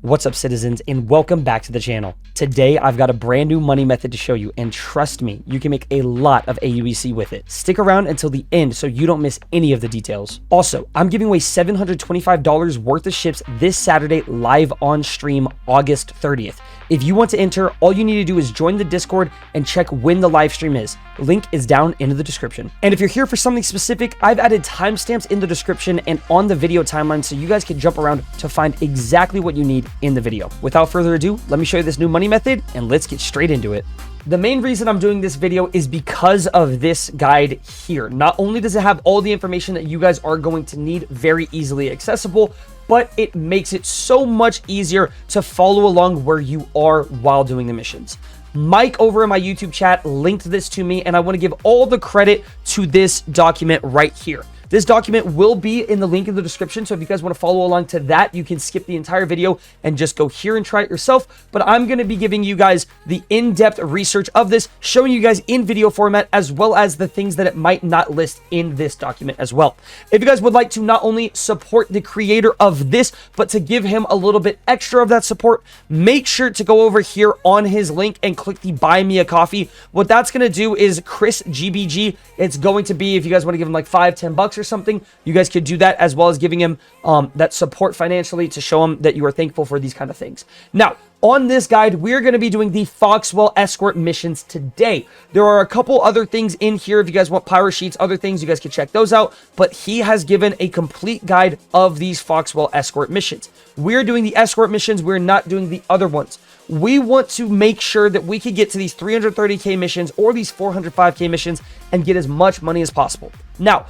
What's up, citizens, and welcome back to the channel. Today, I've got a brand new money method to show you, and trust me, you can make a lot of AUEC with it. Stick around until the end so you don't miss any of the details. Also, I'm giving away $725 worth of ships this Saturday live on stream, August 30th. If you want to enter, all you need to do is join the Discord and check when the live stream is. Link is down in the description. And if you're here for something specific, I've added timestamps in the description and on the video timeline so you guys can jump around to find exactly what you need in the video. Without further ado, let me show you this new money method and let's get straight into it. The main reason I'm doing this video is because of this guide here. Not only does it have all the information that you guys are going to need very easily accessible, but it makes it so much easier to follow along where you are while doing the missions. Mike over in my YouTube chat linked this to me, and I want to give all the credit to this document right here. This document will be in the link in the description, so if you guys want to follow along to that, you can skip the entire video and just go here and try it yourself. But I'm going to be giving you guys the in-depth research of this, showing you guys in video format, as well as the things that it might not list in this document as well. If you guys would like to not only support the creator of this, but to give him a little bit extra of that support, make sure to go over here on his link and click the Buy Me a Coffee. What that's going to do is Chris GBG, it's going to be, if you guys want to give him like $5-10 or something, you guys could do that, as well as giving him that support financially to show him that you are thankful for these kind of things. Now, on this guide, we're going to be doing the Foxwell escort missions today. There are a couple other things in here. If you guys want power sheets, other things, you guys can check those out. But he has given a complete guide of these Foxwell escort missions. We're doing the escort missions. We're not doing the other ones. We want to make sure that we can get to these 330k missions or these 405k missions and get as much money as possible. Now,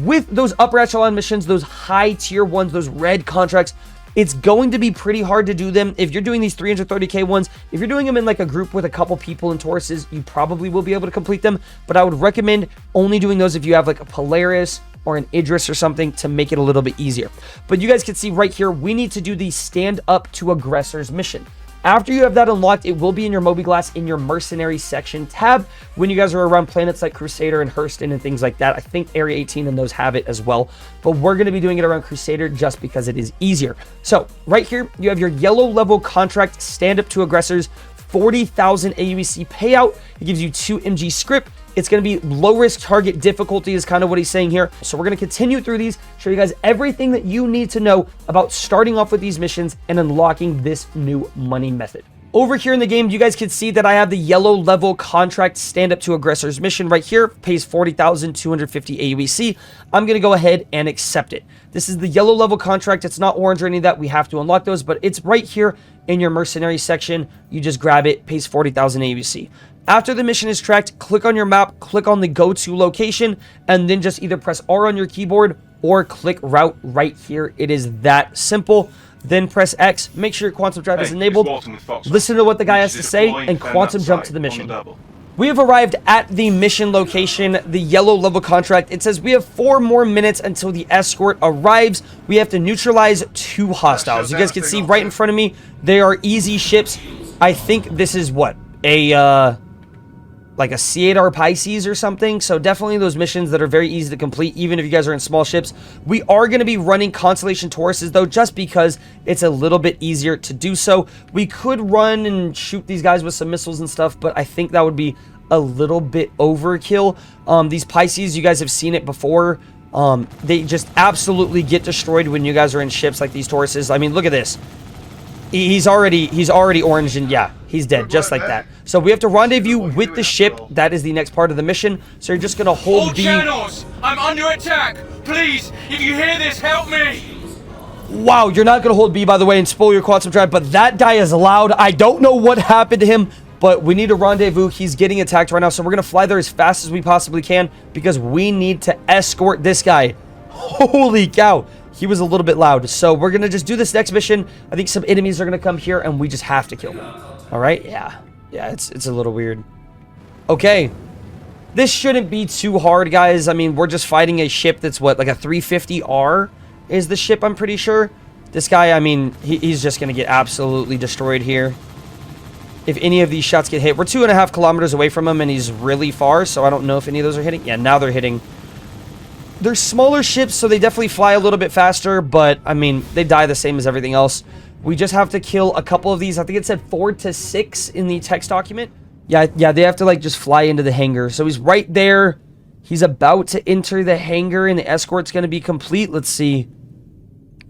with those upper echelon missions, those high tier ones, those red contracts, it's going to be pretty hard to do them. If you're doing these 330k ones, if you're doing them in like a group with a couple people in Tauruses, you probably will be able to complete them. But I would recommend only doing those if you have like a Polaris or an Idris or something to make it a little bit easier. But you guys can see right here, we need to do the stand up to aggressors mission. After you have that unlocked, it will be in your Moby-Glass in your mercenary section tab when you guys are around planets like Crusader and Hurston and things like that. I think Area 18 and those have it as well, but we're going to be doing it around Crusader just because it is easier. So right here, you have your yellow level contract stand up to aggressors, 40,000 AUEC payout. It gives you 2 MG script. It's going to be low risk target difficulty is kind of what he's saying here. So we're going to continue through these, show you guys everything that you need to know about starting off with these missions and unlocking this new money method. Over here in the game, you guys can see that I have the yellow level contract stand up to aggressors mission right here, pays 40,250 AUEC. I'm going to go ahead and accept it. This is the yellow level contract. It's not orange or any of that. We have to unlock those, but it's right here in your mercenary section. You just grab it, pays 40,000 AUEC. After the mission is tracked, click on your map, click on the go-to location, and then just either press R on your keyboard or click route right here. It is that simple. Then press X, make sure your quantum drive is enabled, listen to what the guy has to say, and quantum jump to the mission. We have arrived at the mission location, the yellow level contract. It says we have 4 more minutes until the escort arrives. We have to neutralize 2 hostiles. You guys can see right in front of me, they are easy ships. I think this is what? Like a C8R Pisces or something. So definitely those missions that are very easy to complete, even if you guys are in small ships. We are going to be running Constellation Tauruses though, just because it's a little bit easier to do so. We could run and shoot these guys with some missiles and stuff, but I think that would be a little bit overkill. These Pisces, you guys have seen it before. They just absolutely get destroyed when you guys are in ships like these Tauruses. I mean, look at this. He's already orange, and yeah, he's dead just like that. So we have to rendezvous with the ship. That is the next part of the mission. So you're just gonna hold B. All channels, I'm under attack. Please, if you hear this, help me. Wow, you're not gonna hold B, by the way, and spoil your quantum drive, but that guy is loud. I don't know what happened to him, but we need a rendezvous. He's getting attacked right now, so we're gonna fly there as fast as we possibly can because we need to escort this guy. Holy cow. He was a little bit loud. So we're going to just do this next mission. I think some enemies are going to come here and we just have to kill them. All right. Yeah. Yeah, it's a little weird. Okay. This shouldn't be too hard, guys. I mean, we're just fighting a ship that's what, like a 350R is the ship, I'm pretty sure. This guy, I mean, he's just going to get absolutely destroyed here. If any of these shots get hit, we're 2.5 kilometers away from him and he's really far. So I don't know if any of those are hitting. Yeah, now they're hitting. They're smaller ships, so they definitely fly a little bit faster, but, I mean, they die the same as everything else. We just have to kill a couple of these. I think it said 4 to 6 in the text document. Yeah, they have to like just fly into the hangar. So he's right there. He's about to enter the hangar and the escort's going to be complete. Let's see.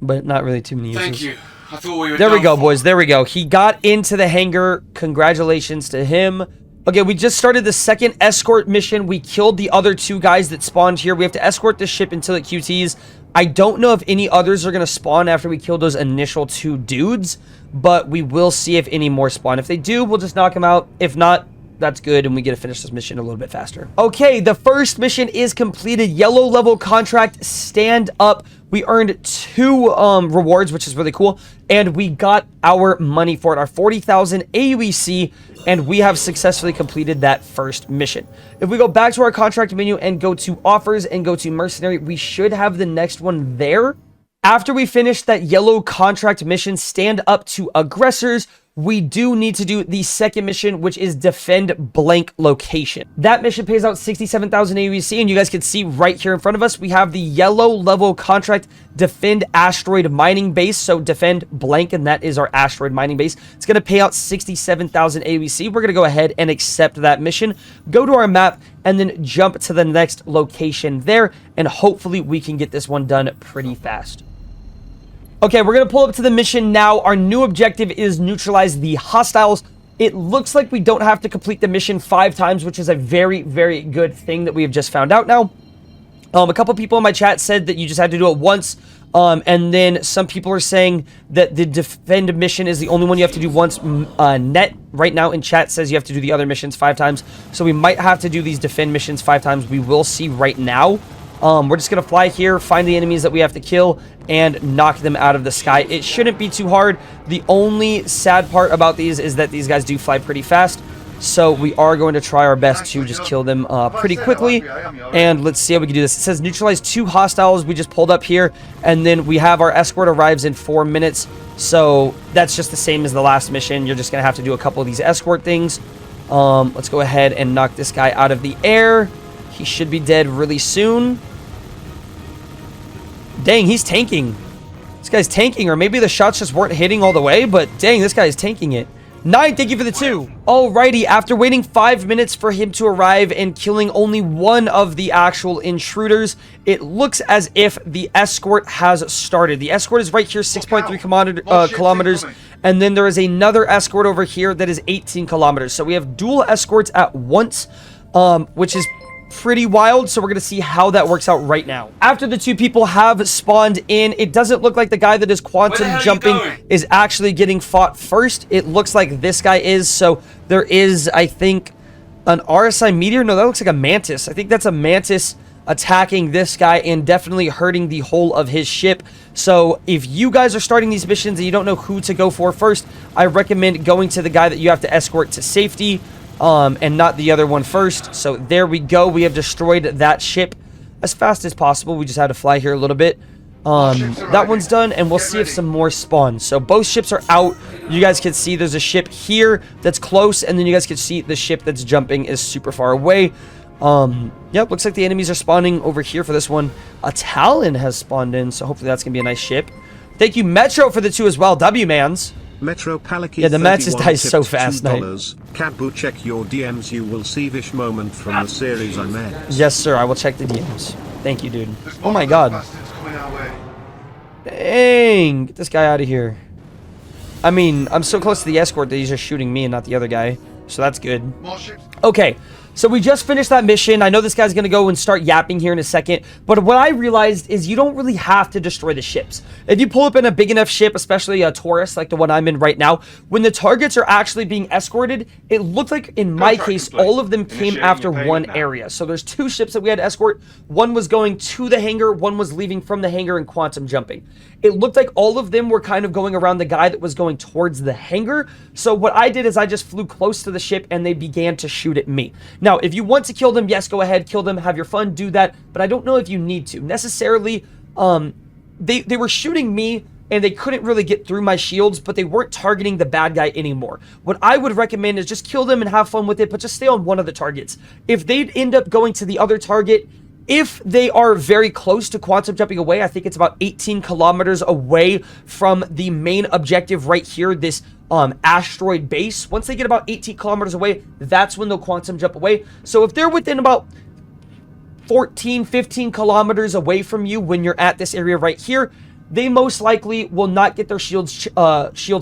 But not really too many uses. Thank you. I thought we were There we go, done boys. There we go. He got into the hangar. Congratulations to him. Okay, we just started the second escort mission. We killed the other 2 guys that spawned here. We have to escort the ship until it QTs. I don't know if any others are going to spawn after we kill those initial 2 dudes, but we will see if any more spawn. If they do, we'll just knock them out. If not, that's good, and we get to finish this mission a little bit faster. Okay, the first mission is completed. Yellow level contract, stand up. We earned 2 rewards, which is really cool, and we got our money for it, our 40,000 AUEC, and we have successfully completed that first mission. If we go back to our contract menu and go to offers and go to mercenary, we should have the next one there. After we finish that yellow contract mission, stand up to aggressors, we do need to do the second mission, which is defend blank location. That mission pays out 67,000 AUEC, and you guys can see right here in front of us, we have the yellow level contract defend asteroid mining base. So defend blank, and that is our asteroid mining base. It's going to pay out 67,000 AUEC. We're going to go ahead and accept that mission, go to our map, and then jump to the next location there, and hopefully we can get this one done pretty fast. Okay, we're going to pull up to the mission now. Our new objective is neutralize the hostiles. It looks like we don't have to complete the mission 5 times, which is a very, very good thing that we have just found out now. A couple people in my chat said that you just had to do it once. And then some people are saying that the defend mission is the only one you have to do once. Net right now in chat says you have to do the other missions 5 times. So we might have to do these defend missions 5 times. We will see right now. We're just going to fly here, find the enemies that we have to kill, and knock them out of the sky. It shouldn't be too hard. The only sad part about these is that these guys do fly pretty fast. So we are going to try our best to just kill them pretty quickly. And let's see how we can do this. It says neutralize 2 hostiles. We just pulled up here. And then we have our escort arrives in 4 minutes. So that's just the same as the last mission. You're just going to have to do a couple of these escort things. Let's go ahead and knock this guy out of the air. He should be dead really soon. Dang, he's tanking. This guy's tanking, or maybe the shots just weren't hitting all the way, but dang, this guy is tanking it. 9, thank you for the 2. Alrighty, after waiting 5 minutes for him to arrive and killing only one of the actual intruders, it looks as if the escort has started. The escort is right here, 6.3 kilometers, and then there is another escort over here that is 18 kilometers. So we have dual escorts at once, which is pretty wild. So we're gonna see how that works out right now. After the 2 people have spawned in, it doesn't look like the guy that is quantum jumping is actually getting fought first. It looks like this guy is. So there is, I think, an RSI meteor. No, that looks like a mantis. I think that's a mantis attacking this guy and definitely hurting the whole of his ship. So if you guys are starting these missions and you don't know who to go for first, I recommend going to the guy that you have to escort to safety. And not the other one first. So there we go. We have destroyed that ship as fast as possible. We just had to fly here a little bit. That one's done, and we'll see if some more spawn. So both ships are out. You guys can see there's a ship here that's close, and then you guys can see the ship that's jumping is super far away. Yep, looks like the enemies are spawning over here for this one. A Talon has spawned in, so hopefully that's gonna be a nice ship. Thank you, Metro, for the 2 as well. W-mans. Metro Palaki, yeah, the match just dies so fast now. Cabu, check your DMs. You will see this moment from the series I made. Yes, sir. I will check the DMs. Thank you, dude. Oh my god. Dang. Get this guy out of here. I mean, I'm so close to the escort that he's just shooting me and not the other guy. So that's good. Okay. So we just finished that mission. I know this guy's going to go and start yapping here in a second. But what I realized is you don't really have to destroy the ships. If you pull up in a big enough ship, especially a Taurus like the one I'm in right now, when the targets are actually being escorted, it looked like, in my case, all of them came after one area. So there's 2 ships that we had to escort. One was going to the hangar. One was leaving from the hangar and quantum jumping. It looked like all of them were kind of going around the guy that was going towards the hangar. So what I did is I just flew close to the ship and they began to shoot at me. Now, if you want to kill them, yes, go ahead, kill them, have your fun, do that. But I don't know if you need to. Necessarily, they were shooting me and they couldn't really get through my shields, but they weren't targeting the bad guy anymore. What I would recommend is just kill them and have fun with it, but just stay on one of the targets. If they end up going to the other target, If they are very close to quantum jumping away, I think it's about 18 kilometers away from the main objective right here, this asteroid base. Once they get about 18 kilometers away, that's when they'll quantum jump away. So if they're within about 14, 15 kilometers away from you when you're at this area right here, they most likely will not get their shields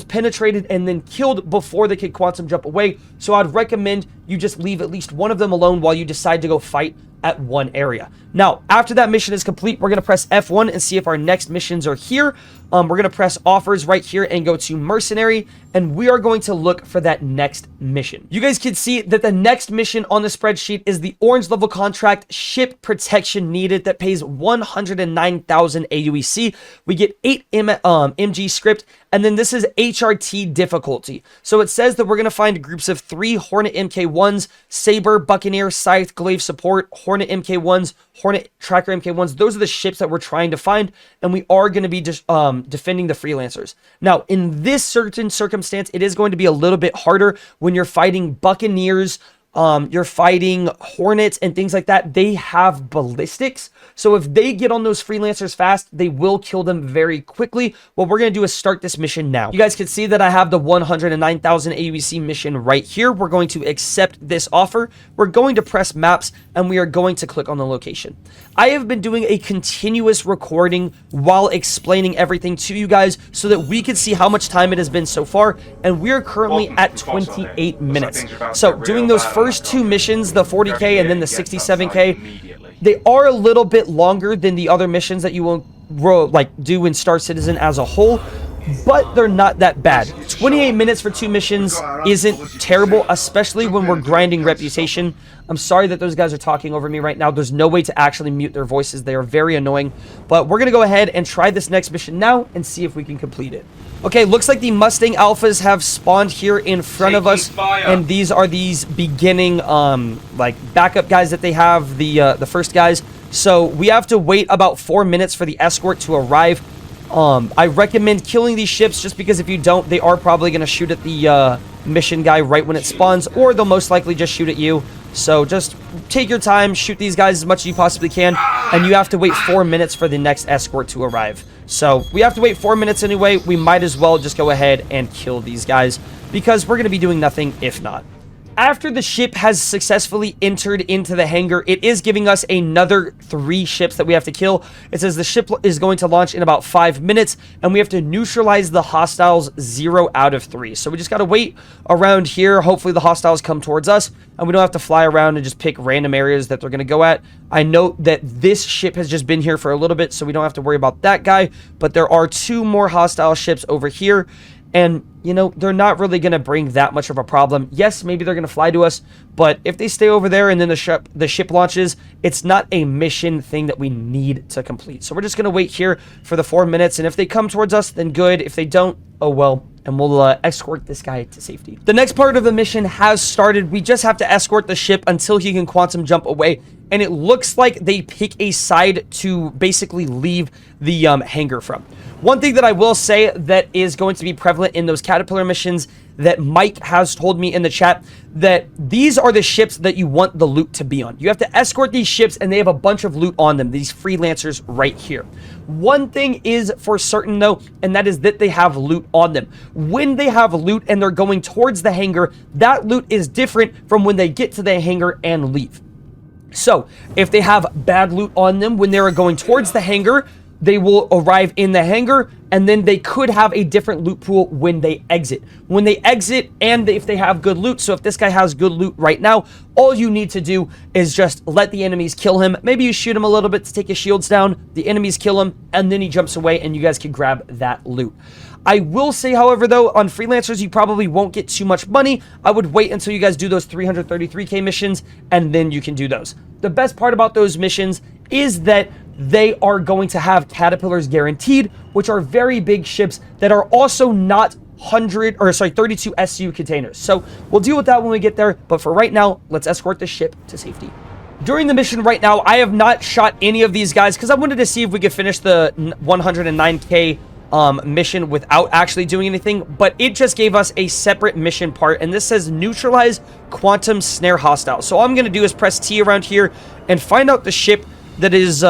penetrated and then killed before they can quantum jump away. So I'd recommend you just leave at least one of them alone while you decide to go fight at one area. Now, after that mission is complete, we're going to press F1 and see if our next missions are here. We're going to press offers right here and go to mercenary, and we are going to look for that next mission. You guys can see that the next mission on the spreadsheet is the orange level contract, ship protection needed, that pays 109,000 AUEC. We get 8 MG script, and then this is HRT difficulty. So it says that we're going to find groups of 3 Hornet MK1s, Saber, Buccaneer, Scythe, Glaive support, Hornet MK1s, Hornet Tracker MK1s. Those are the ships that we're trying to find, and we are going to be just defending the freelancers. Now, in this certain circumstance, it is going to be a little bit harder when you're fighting Buccaneers, you're fighting Hornets and things like that. They have ballistics. So if they get on those freelancers fast, they will kill them very quickly. What we're going to do is start this mission now. You guys can see that I have the 109,000 AUEC mission right here. We're going to accept this offer. We're going to press maps and we are going to click on the location. I have been doing a continuous recording while explaining everything to you guys so that we can see how much time it has been so far. And we're currently at 28 minutes. So doing those first 2 missions, the 40K and then the 67K, they are a little bit longer than the other missions that you will do in Star Citizen as a whole, but they're not that bad. 28 minutes for 2 missions isn't terrible, especially when we're grinding reputation. I'm sorry that those guys are talking over me right now. There's no way to actually mute their voices. They are very annoying, but we're going to go ahead and try this next mission now and see if we can complete it. Okay, looks like the Mustang Alphas have spawned here in front of us, and these are these beginning, backup guys that they have, the first guys. So we have to wait about 4 minutes for the escort to arrive. I recommend killing these ships just because if you don't, they are probably going to shoot at the mission guy right when it spawns, or they'll most likely just shoot at you. So just take your time, shoot these guys as much as you possibly can, and you have to wait 4 minutes for the next escort to arrive. So we have to wait 4 minutes anyway. We might as well just go ahead and kill these guys because we're going to be doing nothing if not. After the ship has successfully entered into the hangar, it is giving us another 3 ships that we have to kill. It says the ship is going to launch in about 5 minutes, and we have to neutralize the hostiles 0 out of 3. So we just got to wait around here. Hopefully the hostiles come towards us, and we don't have to fly around and just pick random areas that they're going to go at. I note that this ship has just been here for a little bit, so we don't have to worry about that guy, but there are 2 more hostile ships over here. And, you know, they're not really going to bring that much of a problem. Yes, maybe they're going to fly to us, but if they stay over there and then the ship launches, it's not a mission thing that we need to complete. So we're just going to wait here for the 4 minutes, and if they come towards us, then good. If they don't, oh well, and we'll escort this guy to safety. The next part of the mission has started. We just have to escort the ship until he can quantum jump away, and it looks like they pick a side to basically leave the hangar from. One thing that I will say that is going to be prevalent in those Caterpillar missions that Mike has told me in the chat, that these are the ships that you want the loot to be on. You have to escort these ships and they have a bunch of loot on them, these freelancers right here. One thing is for certain though, and that is that they have loot on them. When they have loot and they're going towards the hangar, that loot is different from when they get to the hangar and leave. So if they have bad loot on them when they're going towards the hangar, they will arrive in the hangar, and then they could have a different loot pool when they exit. When they exit, and if they have good loot, so if this guy has good loot right now, all you need to do is just let the enemies kill him. Maybe you shoot him a little bit to take his shields down, the enemies kill him, and then he jumps away, and you guys can grab that loot. I will say, however, though, on freelancers, you probably won't get too much money. I would wait until you guys do those 333k missions, and then you can do those. The best part about those missions is that they are going to have Caterpillars guaranteed, which are very big ships that are also not 32 SU containers. So we'll deal with that when we get there, but for right now, let's escort the ship to safety. During the mission right now, I have not shot any of these guys because I wanted to see if we could finish the 109k mission without actually doing anything, but it just gave us a separate mission part, and this says neutralize quantum snare hostile. So all I'm going to do is press T around here and find out the ship that is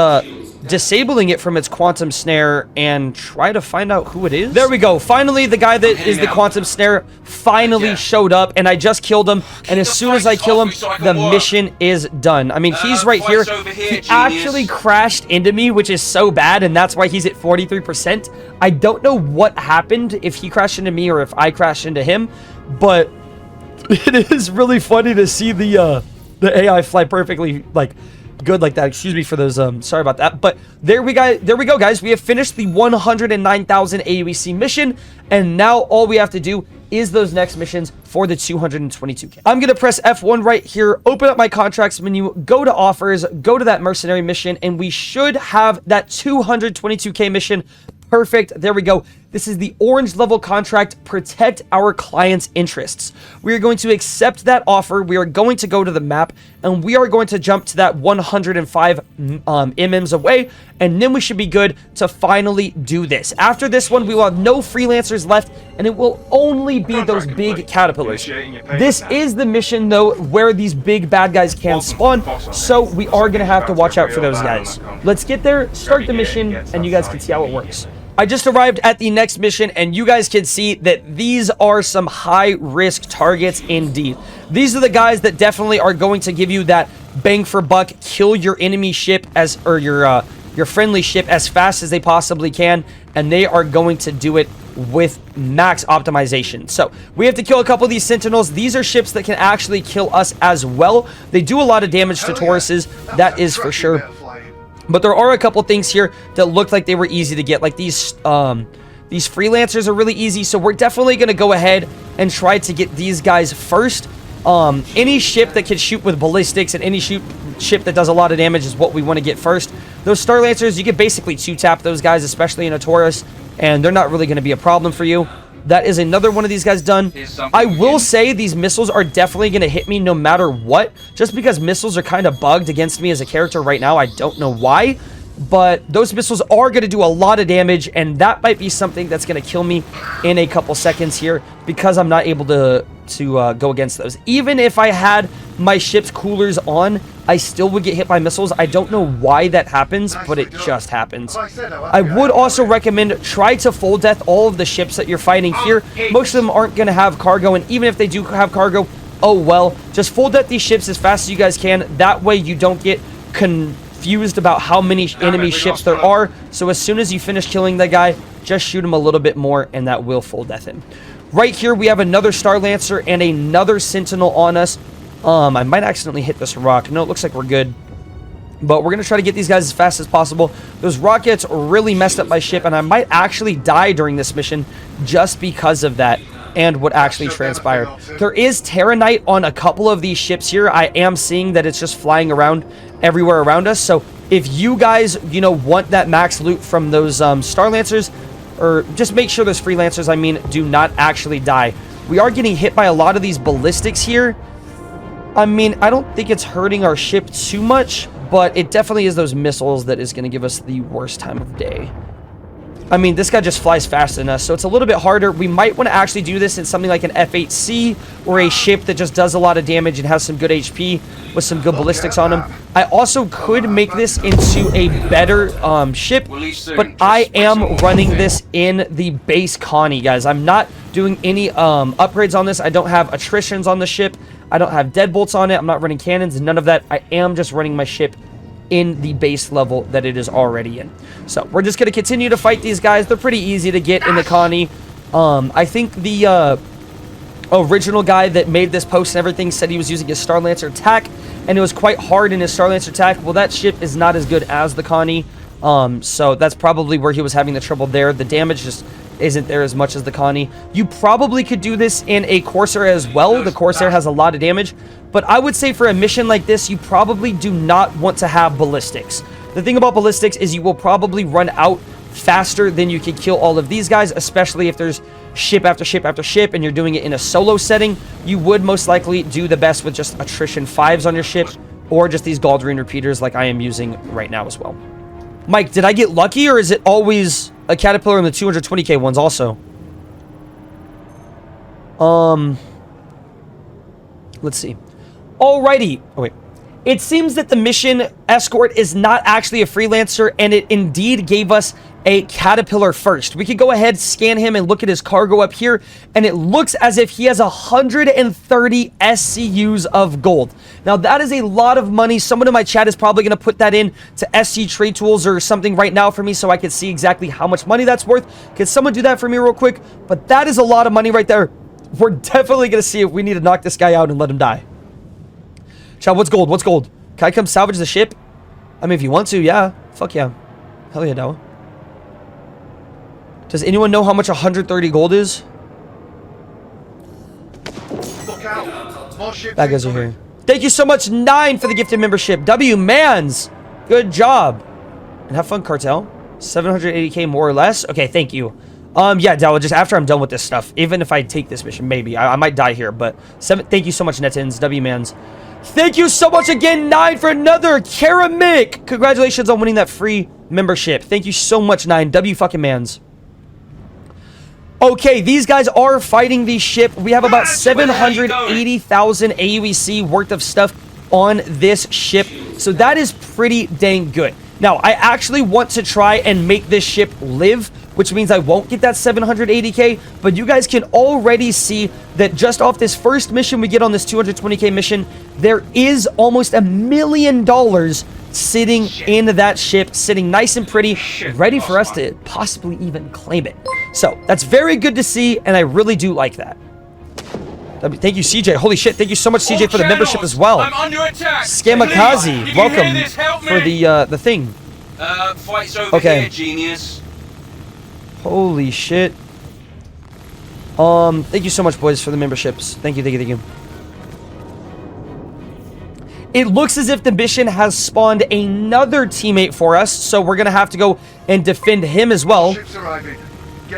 disabling it from its quantum snare and try to find out who it is. There we go. Finally, the guy that is the quantum snare finally showed up, and I just killed him. And as soon as I kill him, the mission is done. I mean, he's right here. He actually crashed into me, which is so bad, and that's why he's at 43%. I don't know what happened, if he crashed into me or if I crashed into him, but it is really funny to see the AI fly perfectly, like, good like that. Excuse me for those, sorry about that, but there we go, guys. We have finished the 109,000 AUEC mission, and now all we have to do is those next missions for the 222k. I'm gonna press F1 right here, open up my contracts menu, go to offers, go to that mercenary mission, and we should have that 222k mission. Perfect. There we go. This is the orange level contract, protect our client's interests. We are going to accept that offer. We are going to go to the map, and we are going to jump to that 105 MMs away, and then we should be good to finally do this. After this one, we will have no freelancers left, and it will only be those big caterpillars. This is the mission, though, where these big bad guys can spawn, so we are going to have to watch out for those guys. Let's get there, start the mission, and you guys can see how it works. I just arrived at the next mission, and you guys can see that these are some high-risk targets indeed. These are the guys that definitely are going to give you that bang for buck, kill your enemy ship or your friendly ship as fast as they possibly can, and they are going to do it with max optimization. So we have to kill a couple of these sentinels. These are ships that can actually kill us as well. They do a lot of damage to Tauruses, that is for sure. But there are a couple things here that look like they were easy to get. Like these freelancers are really easy. So we're definitely going to go ahead and try to get these guys first. Any ship that can shoot with ballistics and any ship that does a lot of damage is what we want to get first. Those Star Lancers, you can basically two-tap those guys, especially in a Taurus, and they're not really going to be a problem for you. That is another one of these guys done. I will say these missiles are definitely going to hit me no matter what. Just because missiles are kind of bugged against me as a character right now. I don't know why. But those missiles are going to do a lot of damage. And that might be something that's going to kill me in a couple seconds here. Because I'm not able to go against those. Even if I had my ship's coolers on, I still would get hit by missiles. I don't know why that happens, but it just happens. I would also recommend try to full death all of the ships that you're fighting here. Most of them aren't going to have cargo, and even if they do have cargo, oh well. Just full death these ships as fast as you guys can. That way you don't get confused about how many enemy ships there are. So as soon as you finish killing that guy, just shoot him a little bit more, and that will full death him. Right here, we have another Star Lancer and another Sentinel on us. I might accidentally hit this rock. No, it looks like we're good. But we're going to try to get these guys as fast as possible. Those rockets really messed up my ship, and I might actually die during this mission just because of that and what actually transpired. There is Terranite on a couple of these ships here. I am seeing that it's just flying around everywhere around us. So if you guys, want that max loot from those Star Lancers, or just make sure those freelancers, do not actually die. We are getting hit by a lot of these ballistics here. I don't think it's hurting our ship too much, but it definitely is those missiles that is going to give us the worst time of day. This guy just flies faster than us, so it's a little bit harder. We might want to actually do this in something like an F8C or a ship that just does a lot of damage and has some good HP with some good ballistics on them. I also could make this into a better ship, but I am running this in the base Connie, guys. I'm not doing any upgrades on this. I don't have attritions on the ship. I don't have deadbolts on it. I'm not running cannons, none of that. I am just running my ship in the base level that it is already in. So we're just going to continue to fight these guys. They're pretty easy to get in the Connie. I think the original guy that made this post and everything said he was using his Star Lancer attack, and it was quite hard in his Star Lancer attack. Well, that ship is not as good as the Connie, so that's probably where he was having the trouble there. The damage just isn't there as much as the Connie. You probably could do this in a Corsair as well. The Corsair has a lot of damage, but I would say for a mission like this, you probably do not want to have ballistics. The thing about ballistics is you will probably run out faster than you can kill all of these guys, especially if there's ship after ship after ship and you're doing it in a solo setting. You would most likely do the best with just attrition 5s on your ship, or just these Galdrian repeaters like I am using right now as well. Mike, did I get lucky, or is it always a caterpillar in the 220k ones also? Let's see. Alrighty. Oh, wait. it seems that the mission escort is not actually a freelancer, and it indeed gave us a caterpillar first. We could go ahead, scan him, and look at his cargo up here, and it looks as if he has 130 SCUs of gold. Now, that is a lot of money. Someone in my chat is probably going to put that in to SC Trade Tools or something right now for me so I can see exactly how much money that's worth. Can someone do that for me real quick? But that is a lot of money right there. We're definitely going to see if we need to knock this guy out and let him die. Chat, what's gold? What's gold? Can I come salvage the ship? I mean, if you want to, yeah. Fuck yeah. Hell yeah, Dawa. Does anyone know how much 130 gold is? Look out. More ships Bad guys are here. Thank you so much, 9, for the gifted membership. W Mans. Good job. And have fun, Cartel. 780k more or less. Okay, thank you. Yeah, Dawa, just after I'm done with this stuff, even if I take this mission, maybe. I might die here, but thank you so much, Netins. W Mans. Thank you so much again, 9, for another Keramic. Congratulations on winning that free membership. Thank you so much, 9. W fucking Mans. Okay, these guys are fighting the ship. We have about 780,000 AUEC worth of stuff on this ship. So that is pretty dang good. Now, I actually want to try and make this ship live, which means I won't get that 780k, but you guys can already see that just off this first mission we get on this 220k mission, there is almost $1 million sitting in that ship, sitting nice and pretty, ready for us to possibly even claim it. So that's very good to see, and I really do like that. Thank you, CJ. Holy shit, thank you so much, CJ, for the membership as well. I'm under attack. Skamikaze, welcome for the thing. Fight's over here, genius. Holy shit. Thank you so much, boys, for the memberships. Thank you, thank you, thank you. It looks as if the mission has spawned another teammate for us, so we're gonna have to go and defend him as well.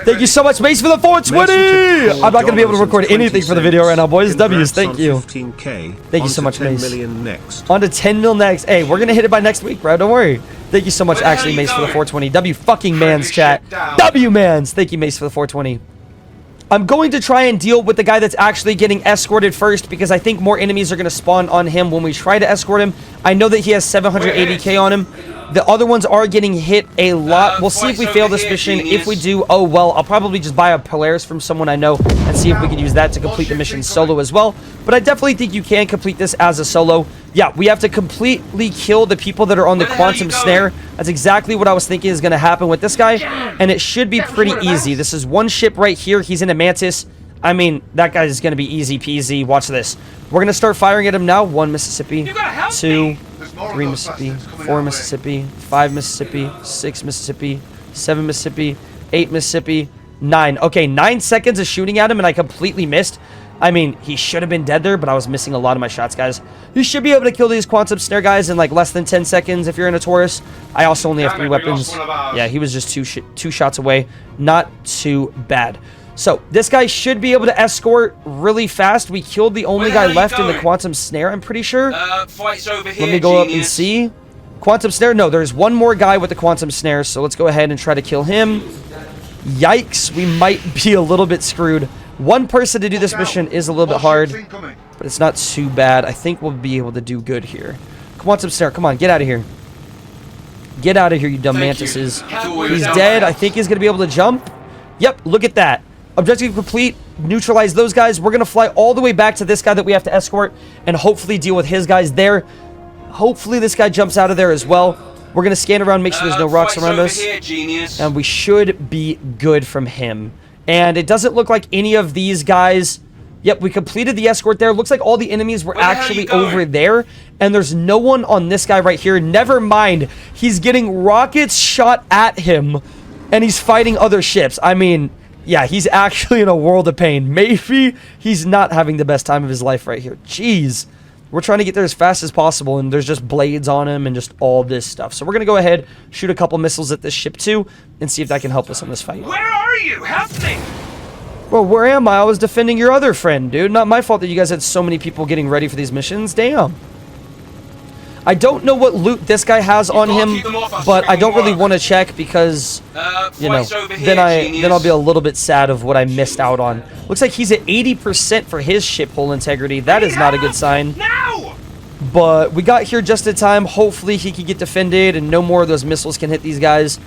Thank you so much, Mace, for the 420! I'm not going to be able to record anything for the video right now, boys. W's, thank you. Thank you so much, Mace. On to 10 mil next. Hey, we're going to hit it by next week, bro. Don't worry. Thank you so much, actually, Mace, for the 420. W fucking Mans, chat. W Mans. Thank you, Mace, for the 420. I'm going to try and deal with the guy that's actually getting escorted first, because I think more enemies are going to spawn on him when we try to escort him. I know that he has 780k on him. The other ones are getting hit a lot. We'll see if we fail this mission. If we do, oh well, I'll probably just buy a Polaris from someone I know and see if we can use that to complete the mission solo as well. But I definitely think you can complete this as a solo. Yeah, we have to completely kill the people that are on the quantum snare. That's exactly what I was thinking is going to happen with this guy, and it should be pretty easy. This is one ship right here. He's in a Mantis. I mean, that guy is going to be easy peasy. Watch this. We're going to start firing at him now. 1 Mississippi, 2, 3 Mississippi, 4 Mississippi, 5 Mississippi, 6 Mississippi, 7 Mississippi, 8 Mississippi, 9. Okay, 9 seconds of shooting at him, and I completely missed. I mean, he should have been dead there, but I was missing a lot of my shots, guys. You should be able to kill these quantum snare guys in like less than 10 seconds if you're in a Taurus. I also only have 3 weapons. Yeah, he was just two shots away. Not too bad. So, this guy should be able to escort really fast. We killed the only guy left in the quantum snare, I'm pretty sure. Fight's over here, let me go up and see. Quantum snare? No, there's one more guy with the quantum snare, so let's go ahead and try to kill him. Yikes, we might be a little bit screwed. One person to do this mission is a little bit hard, but it's not too bad. I think we'll be able to do good here. Quantum snare, come on, get out of here. Get out of here, you dumb mantises. He's dead. I think he's going to be able to jump. Yep, look at that. Objective complete. Neutralize those guys. We're going to fly all the way back to this guy that we have to escort and hopefully deal with his guys there. Hopefully this guy jumps out of there as well. We're going to scan around, make sure there's no rocks around us. And we should be good from him. And it doesn't look like any of these guys... Yep, we completed the escort there. Looks like all the enemies were actually over there. And there's no one on this guy right here. Never mind. He's getting rockets shot at him. And he's fighting other ships. I mean... Yeah, he's actually in a world of pain. Maybe he's not having the best time of his life right here. Jeez. We're trying to get there as fast as possible, and there's just blades on him and just all this stuff. So we're going to go ahead, shoot a couple missiles at this ship too, and see if that can help us in this fight. Where are you? Help me! Well, where am I? I was defending your other friend, dude. Not my fault that you guys had so many people getting ready for these missions. Damn. I don't know what loot this guy has on him, but I don't really want to check because, you know, then I'll be a little bit sad of what I missed out on. Looks like he's at 80% for his ship hull integrity. That is not a good sign. But we got here just in time. Hopefully he can get defended and no more of those missiles can hit these guys.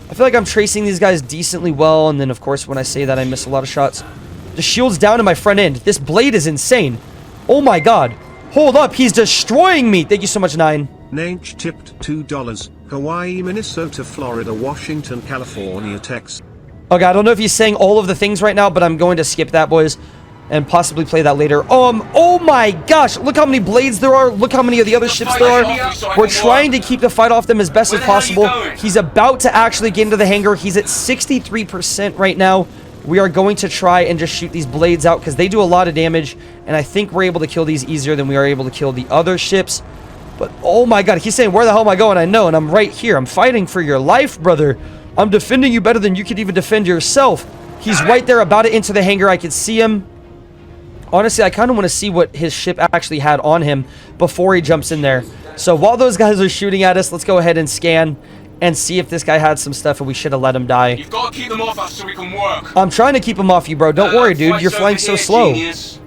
I feel like I'm tracing these guys decently well. And then, of course, when I say that, I miss a lot of shots. The shield's down to my front end. This blade is insane. Oh, my God. Hold up. He's destroying me. Thank you so much, Nine. Nage tipped $2. Hawaii, Minnesota, Florida, Washington, California, Texas. Okay, I don't know if he's saying all of the things right now, but I'm going to skip that, boys. And possibly play that later. Oh my gosh, look how many blades there are. Look how many of the other ships there are. We're trying to keep the fight off them as best as possible. He's about to actually get into the hangar. He's at 63% right now. We are going to try and just shoot these blades out because they do a lot of damage. And I think we're able to kill these easier than we are able to kill the other ships. But oh my god, he's saying, where the hell am I going? I know, and I'm right here. I'm fighting for your life, brother. I'm defending you better than you could even defend yourself. He's right there about to enter the hangar. I can see him. Honestly, I kind of want to see what his ship actually had on him before he jumps in there. So while those guys are shooting at us, let's go ahead and scan and see if this guy had some stuff and we should have let him die. You've got to keep them off us so we can work. I'm trying to keep him off you, bro. Don't worry, dude. You're flying so slow. Genius.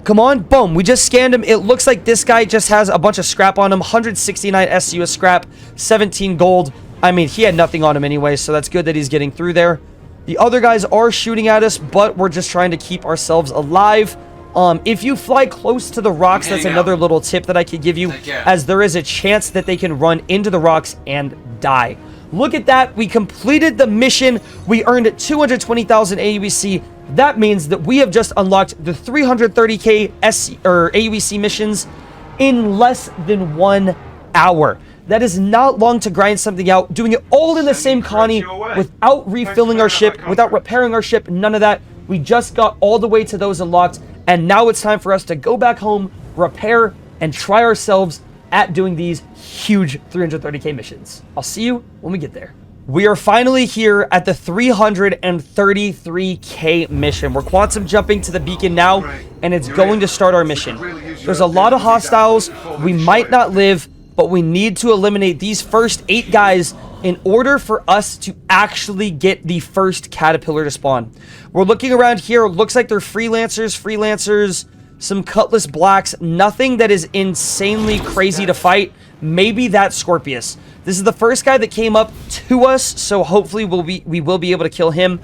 Come on. Boom. We just scanned him. It looks like this guy just has a bunch of scrap on him. 169 SU scrap, 17 gold. I mean, he had nothing on him anyway, so that's good that he's getting through there. The other guys are shooting at us, but we're just trying to keep ourselves alive. If you fly close to the rocks, that's another little tip that I could give you, as there is a chance that they can run into the rocks and die. Look at that. We completed the mission. We earned 220,000 AUEC. That means that we have just unlocked the 330k AUEC missions in less than 1 hour. That is not long to grind something out, doing it all in the same colony without refilling our ship, without repairing our ship, none of that. We just got all the way to those unlocked, and now it's time for us to go back home, repair, and try ourselves at doing these huge 330k missions. I'll see you when we get there. We are finally here at the 333k mission. We're quantum jumping to the beacon now, and it's going to start our mission. There's a lot of hostiles. We might not live, but we need to eliminate these first 8 guys in order for us to actually get the first caterpillar to spawn. We're looking around here. Looks like they're freelancers, some Cutlass Blacks, nothing that is insanely crazy to fight. Maybe that Scorpius. This is the first guy that came up to us, so hopefully we will be able to kill him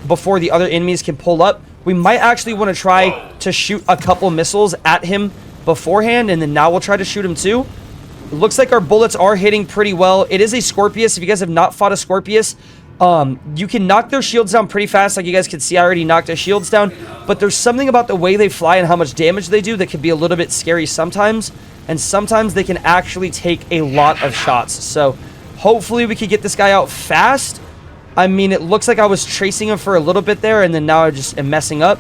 before the other enemies can pull up. We might actually want to try to shoot a couple missiles at him beforehand, and then now we'll try to shoot him too. It looks like our bullets are hitting pretty well. It is a Scorpius. If you guys have not fought a Scorpius, you can knock their shields down pretty fast. Like you guys can see, I already knocked their shields down. But there's something about the way they fly and how much damage they do that can be a little bit scary sometimes. And sometimes they can actually take a lot of shots. So hopefully we can get this guy out fast. I mean, it looks like I was tracing him for a little bit there, and then now I just am messing up.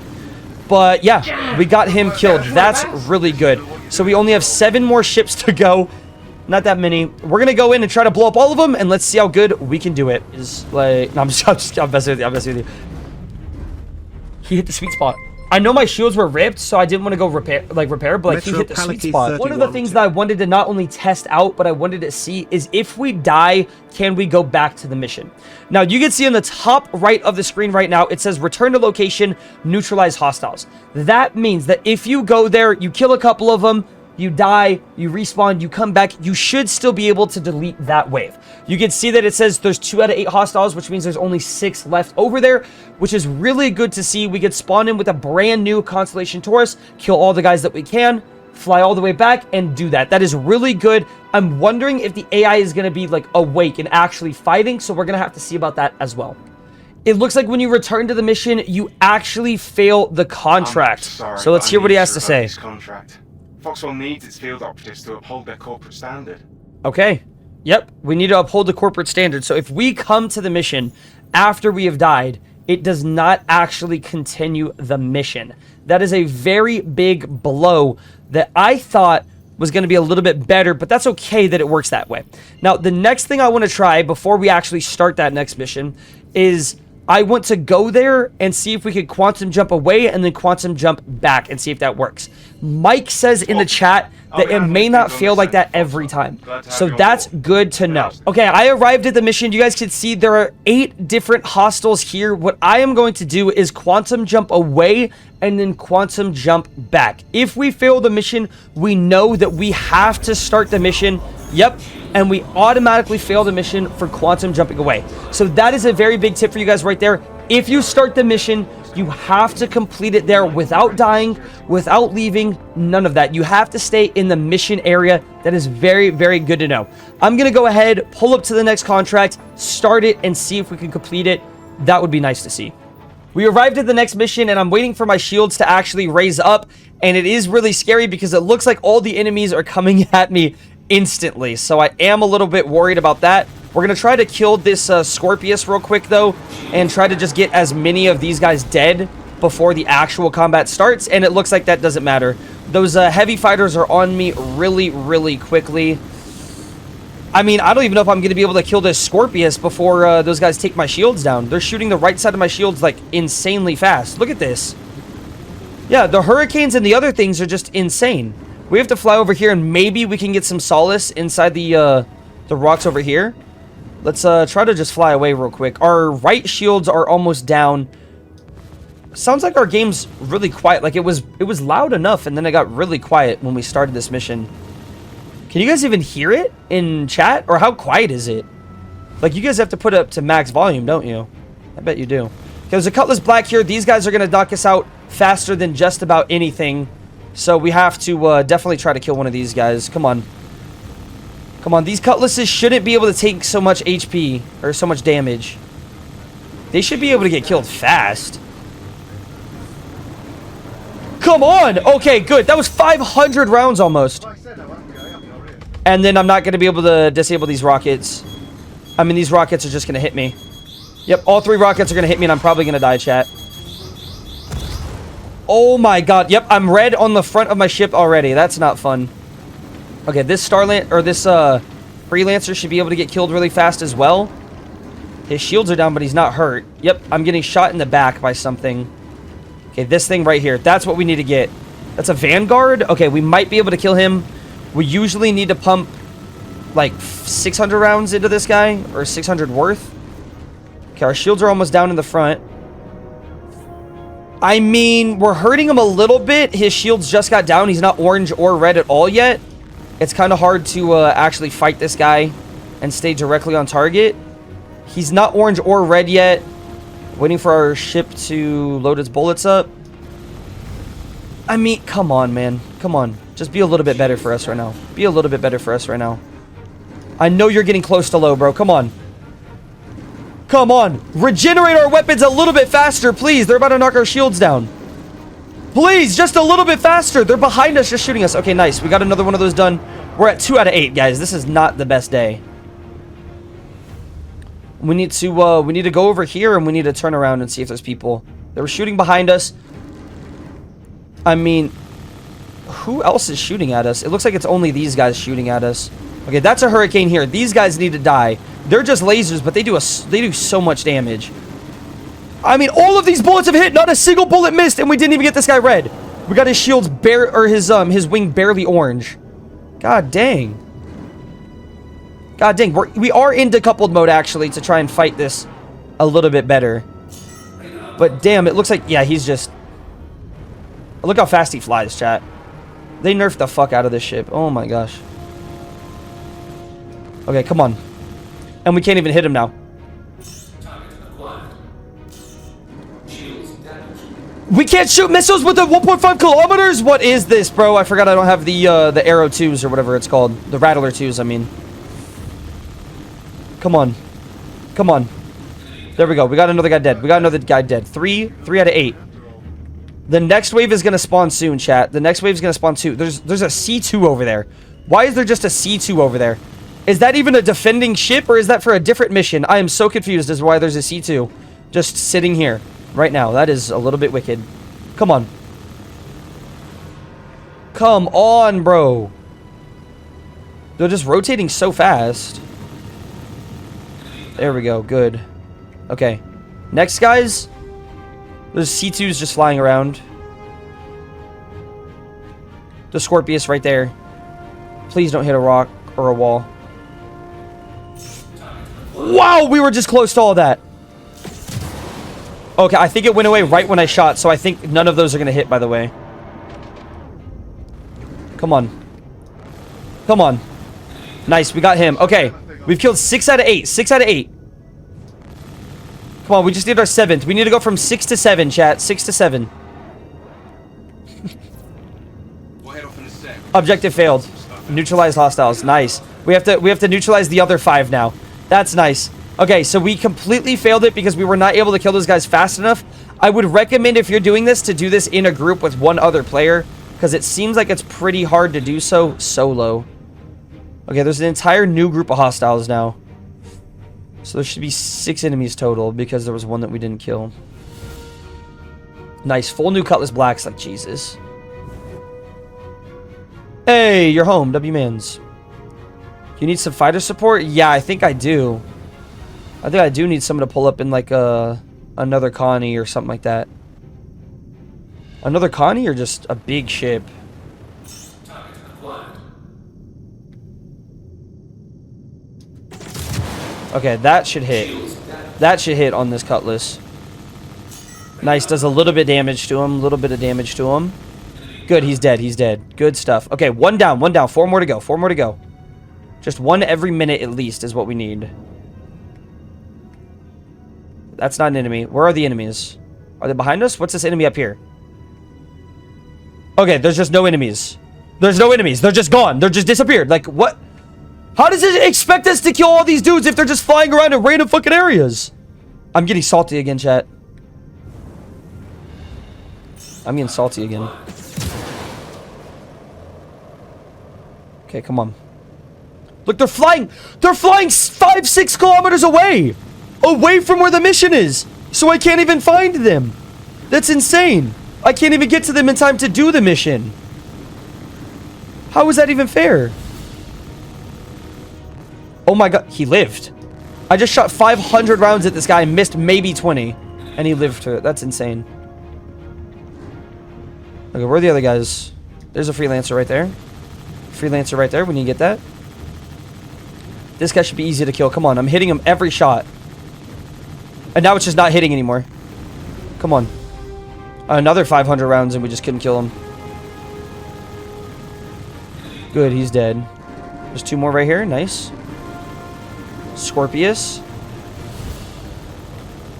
But yeah, we got him killed. That's really good. So we only have 7 more ships to go. Not that many. We're gonna go in and try to blow up all of them, and let's see how good we can do it. Is like, no, I'm messing with you. I'm messing with you. He hit the sweet spot. I know my shields were ripped, so I didn't want to go repair, but like, he hit the sweet spot. One of the things that I wanted to not only test out, but I wanted to see is if we die, can we go back to the mission? Now, you can see on the top right of the screen right now, it says return to location, neutralize hostiles. That means that if you go there, you kill a couple of them, you die, you respawn, you come back, you should still be able to delete that wave. You can see that it says there's 2 out of 8 hostiles, which means there's only 6 left over there, which is really good to see. We get spawned in with a brand new Constellation Taurus, kill all the guys that we can, fly all the way back, and do that. That is really good. I'm wondering if the AI is going to be like awake and actually fighting, so we're going to have to see about that as well. It looks like when you return to the mission, you actually fail the contract. So let's hear what he has to say. Foxwell needs its field operatives to uphold their corporate standard. Okay. Yep. We need to uphold the corporate standard. So if we come to the mission after we have died, it does not actually continue the mission. That is a very big blow that I thought was going to be a little bit better, but that's okay that it works that way. Now, the next thing I want to try before we actually start that next mission is I want to go there and see if we could quantum jump away and then quantum jump back and see if that works. Mike says in the chat that it may not fail like that every time. So that's good to know. Okay, I arrived at the mission. You guys can see there are 8 different hostiles here. What I am going to do is quantum jump away and then quantum jump back. If we fail the mission, we know that we have to start the mission. Yep. And we automatically fail the mission for quantum jumping away. So that is a very big tip for you guys right there. If you start the mission, you have to complete it there without dying, without leaving, none of that. You have to stay in the mission area. That is very, very good to know. I'm going to go ahead, pull up to the next contract, start it, and see if we can complete it. That would be nice to see. We arrived at the next mission, and I'm waiting for my shields to actually raise up. And it is really scary because it looks like all the enemies are coming at me instantly. So I am a little bit worried about that. We're going to try to kill this Scorpius real quick, though, and try to just get as many of these guys dead before the actual combat starts. And it looks like that doesn't matter. Those heavy fighters are on me really, really quickly. I mean, I don't even know if I'm going to be able to kill this Scorpius before those guys take my shields down. They're shooting the right side of my shields, like, insanely fast. Look at this. Yeah, the hurricanes and the other things are just insane. We have to fly over here, and maybe we can get some solace inside the rocks over here. Let's try to just fly away real quick. Our right shields are almost down. Sounds like our game's really quiet. Like, it was loud enough, and then it got really quiet when we started this mission. Can you guys even hear it in chat? Or how quiet is it? Like, you guys have to put it up to max volume, don't you? I bet you do. Okay, there's a Cutlass Black here. These guys are going to knock us out faster than just about anything. So we have to definitely try to kill one of these guys. Come on. Come on. These Cutlasses shouldn't be able to take so much HP or so much damage. They should be able to get killed fast. Come on. Okay, good. That was 500 rounds almost. And then I'm not going to be able to disable these rockets. I mean, these rockets are just going to hit me. Yep, all 3 rockets are going to hit me, and I'm probably going to die, chat. Oh my god. Yep, I'm red on the front of my ship already. That's not fun. Okay, this Freelancer should be able to get killed really fast as well. His shields are down, but he's not hurt. Yep, I'm getting shot in the back by something. Okay, this thing right here. That's what we need to get. That's a Vanguard? Okay, we might be able to kill him. We usually need to pump like 600 rounds into this guy, or 600 worth. Okay, our shields are almost down in the front. I mean, we're hurting him a little bit. His shields just got down. He's not orange or red at all yet. It's kind of hard to actually fight this guy and stay directly on target. He's not orange or red yet. Waiting for our ship to load its bullets up. I mean, come on, man. Come on. Just be a little bit better for us right now. Be a little bit better for us right now. I know you're getting close to low, bro. Come on. Come on. Regenerate our weapons a little bit faster, please. They're about to knock our shields down. Please, just a little bit faster. They're behind us, just shooting us. Okay, nice. We got another one of those done. We're at 2 out of 8, guys. This is not the best day. We need to go over here, and we need to turn around and see if there's people. They were shooting behind us. I mean, who else is shooting at us? It looks like it's only these guys shooting at us. Okay, that's a hurricane here. These guys need to die. They're just lasers, but they do so much damage. I mean, all of these bullets have hit. Not a single bullet missed, and we didn't even get this guy red. We got his shields his wing barely orange. God dang. God dang. We are in decoupled mode actually to try and fight this a little bit better. But damn, it looks like he's just. Look how fast he flies, chat. They nerfed the fuck out of this ship. Oh my gosh. Okay, come on. And we can't even hit him now. We can't shoot missiles with the 1.5 kilometers? What is this, bro? I forgot I don't have the Arrow 2s or whatever it's called. The Rattler 2s, I mean. Come on. Come on. There we go. We got another guy dead. We got another guy dead. 3 out of 8. The next wave is going to spawn soon, chat. The next wave is going to spawn soon. There's a C2 over there. Why is there just a C2 over there? Is that even a defending ship, or is that for a different mission? I am so confused as to why there's a C2 just sitting here right now. That is a little bit wicked. Come on. Come on, bro. They're just rotating so fast. There we go. Good. Okay. Next, guys. There's C2s just flying around. The Scorpius right there. Please don't hit a rock or a wall. Wow, we were just close to all that. Okay, I think it went away right when I shot, so I think none of those are going to hit, by the way. Come on. Come on. Nice, we got him. Okay, we've killed 6 out of 8. 6 out of 8. Come on, we just need our 7th. We need to go from 6 to 7, chat. 6 to 7. We'll head off in a sec. Objective failed. Neutralize hostiles. Nice. We have to neutralize the other 5 now. That's nice. Okay, so we completely failed it because we were not able to kill those guys fast enough. I would recommend, if you're doing this, to do this in a group with one other player, because it seems like it's pretty hard to do so solo. Okay, there's an entire new group of hostiles now. So there should be 6 enemies total because there was one that we didn't kill. Nice. Full new Cutlass Blacks, like Jesus. Hey, you're home, W-Mans. You need some fighter support? Yeah, I think I do. I think I do need someone to pull up in like another Connie or something like that. Another Connie or just a big ship? Okay, that should hit. That should hit on this Cutlass. Nice, does a little bit of damage to him. A little bit of damage to him. Good, he's dead. He's dead. Good stuff. Okay, one down, one down. 4 more to go. 4 more to go. Just 1 every minute at least is what we need. That's not an enemy. Where are the enemies? Are they behind us? What's this enemy up here? Okay, there's just no enemies. There's no enemies. They're just gone. They're just disappeared. Like, what? How does it expect us to kill all these dudes if they're just flying around in random fucking areas? I'm getting salty again, chat. I'm getting salty again. Okay, come on. Look, they're flying. They're flying 5-6 kilometers away. Away from where the mission is. So I can't even find them. That's insane. I can't even get to them in time to do the mission. How is that even fair? Oh my god, he lived. I just shot 500 rounds at this guy and missed maybe 20. And he lived through it. That's insane. Okay, where are the other guys? There's a freelancer right there. Freelancer right there. We need to get that. This guy should be easy to kill. Come on, I'm hitting him every shot. And now it's just not hitting anymore. Come on. Another 500 rounds and we just couldn't kill him. Good, he's dead. There's 2 more right here. Nice. Scorpius.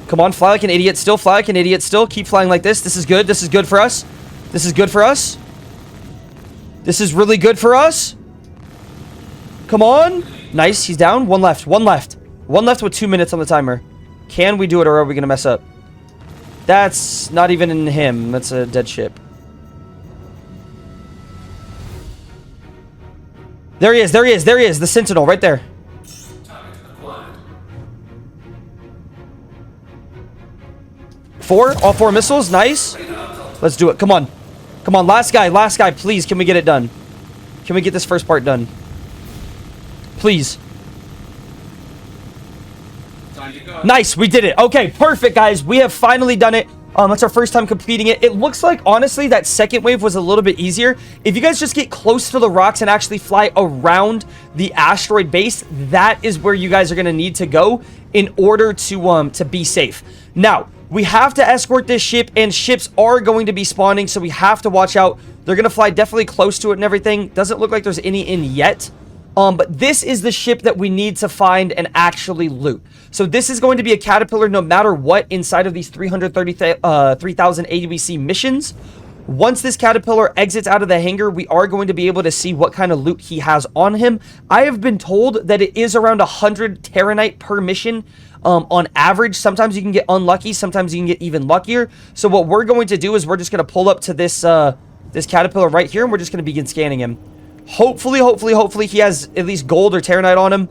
Come on, fly like an idiot still. Fly like an idiot still. Keep flying like this. This is good. This is good for us. This is good for us. This is really good for us. Come on. Nice. He's down. 1 left. 1 left. 1 left with 2 minutes on the timer. Can we do it or are we going to mess up? That's not even in him. That's a dead ship. There he is. There he is. There he is. The Sentinel right there. All 4 missiles. Nice. Let's do it. Come on. Come on. Last guy. Last guy. Please. Can we get it done? Can we get this first part done? Please. Nice, we did it. Okay, perfect, guys. We have finally done it. That's our first time completing it. It looks like, honestly, that second wave was a little bit easier. If you guys just get close to the rocks and actually fly around the asteroid base, that is where you guys are going to need to go in order to be safe. Now, we have to escort this ship, and ships are going to be spawning, so we have to watch out. They're going to fly definitely close to it and everything. Doesn't look like there's any in yet. But this is the ship that we need to find and actually loot. So this is going to be a caterpillar no matter what inside of these 330,000 AUBC missions. Once this caterpillar exits out of the hangar, we are going to be able to see what kind of loot he has on him. I have been told that it is around 100 Terranite per mission on average. Sometimes you can get unlucky. Sometimes you can get even luckier. So what we're going to do is we're just going to pull up to this caterpillar right here, and we're just going to begin scanning him. Hopefully he has at least gold or Terranite on him.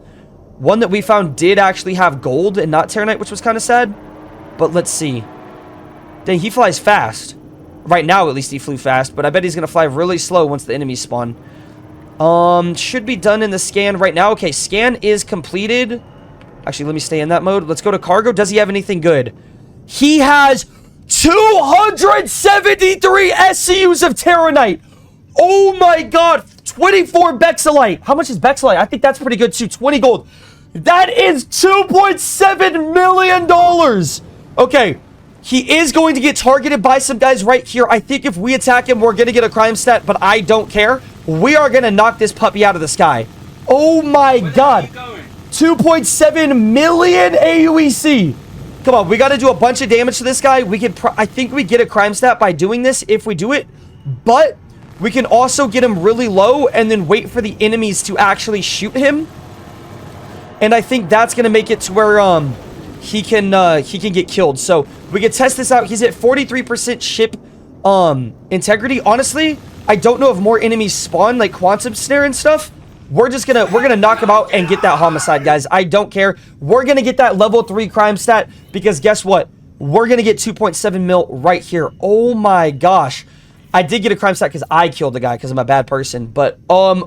One that we found did actually have gold and not Terranite, which was kind of sad. But let's see. Dang, he flies fast. Right now, at least he flew fast, but I bet he's going to fly really slow once the enemies spawn. Should be done in the scan right now. Okay, scan is completed. Actually, let me stay in that mode. Let's go to cargo. Does he have anything good? He has 273 SCUs of Terranite. Oh my god. 24 Bexelite. How much is Bexelite? I think that's pretty good too. 20 gold. That is $2.7 million. Okay. He is going to get targeted by some guys right here. I think if we attack him, we're going to get a crime stat, but I don't care. We are going to knock this puppy out of the sky. Oh my god. 2.7 million AUEC. Come on, we got to do a bunch of damage to this guy. We can, I think we get a crime stat by doing this if we do it, but we can also get him really low and then wait for the enemies to actually shoot him. And I think that's going to make it to where he can get killed. So we can test this out. He's at 43% ship integrity. Honestly, I don't know if more enemies spawn like Quantum Snare and stuff. We're gonna knock him out and get that homicide, guys. I don't care. We're gonna get that level 3 crime stat because guess what? We're gonna get 2.7 mil right here. Oh my gosh. I did get a crime stat because I killed the guy because I'm a bad person, but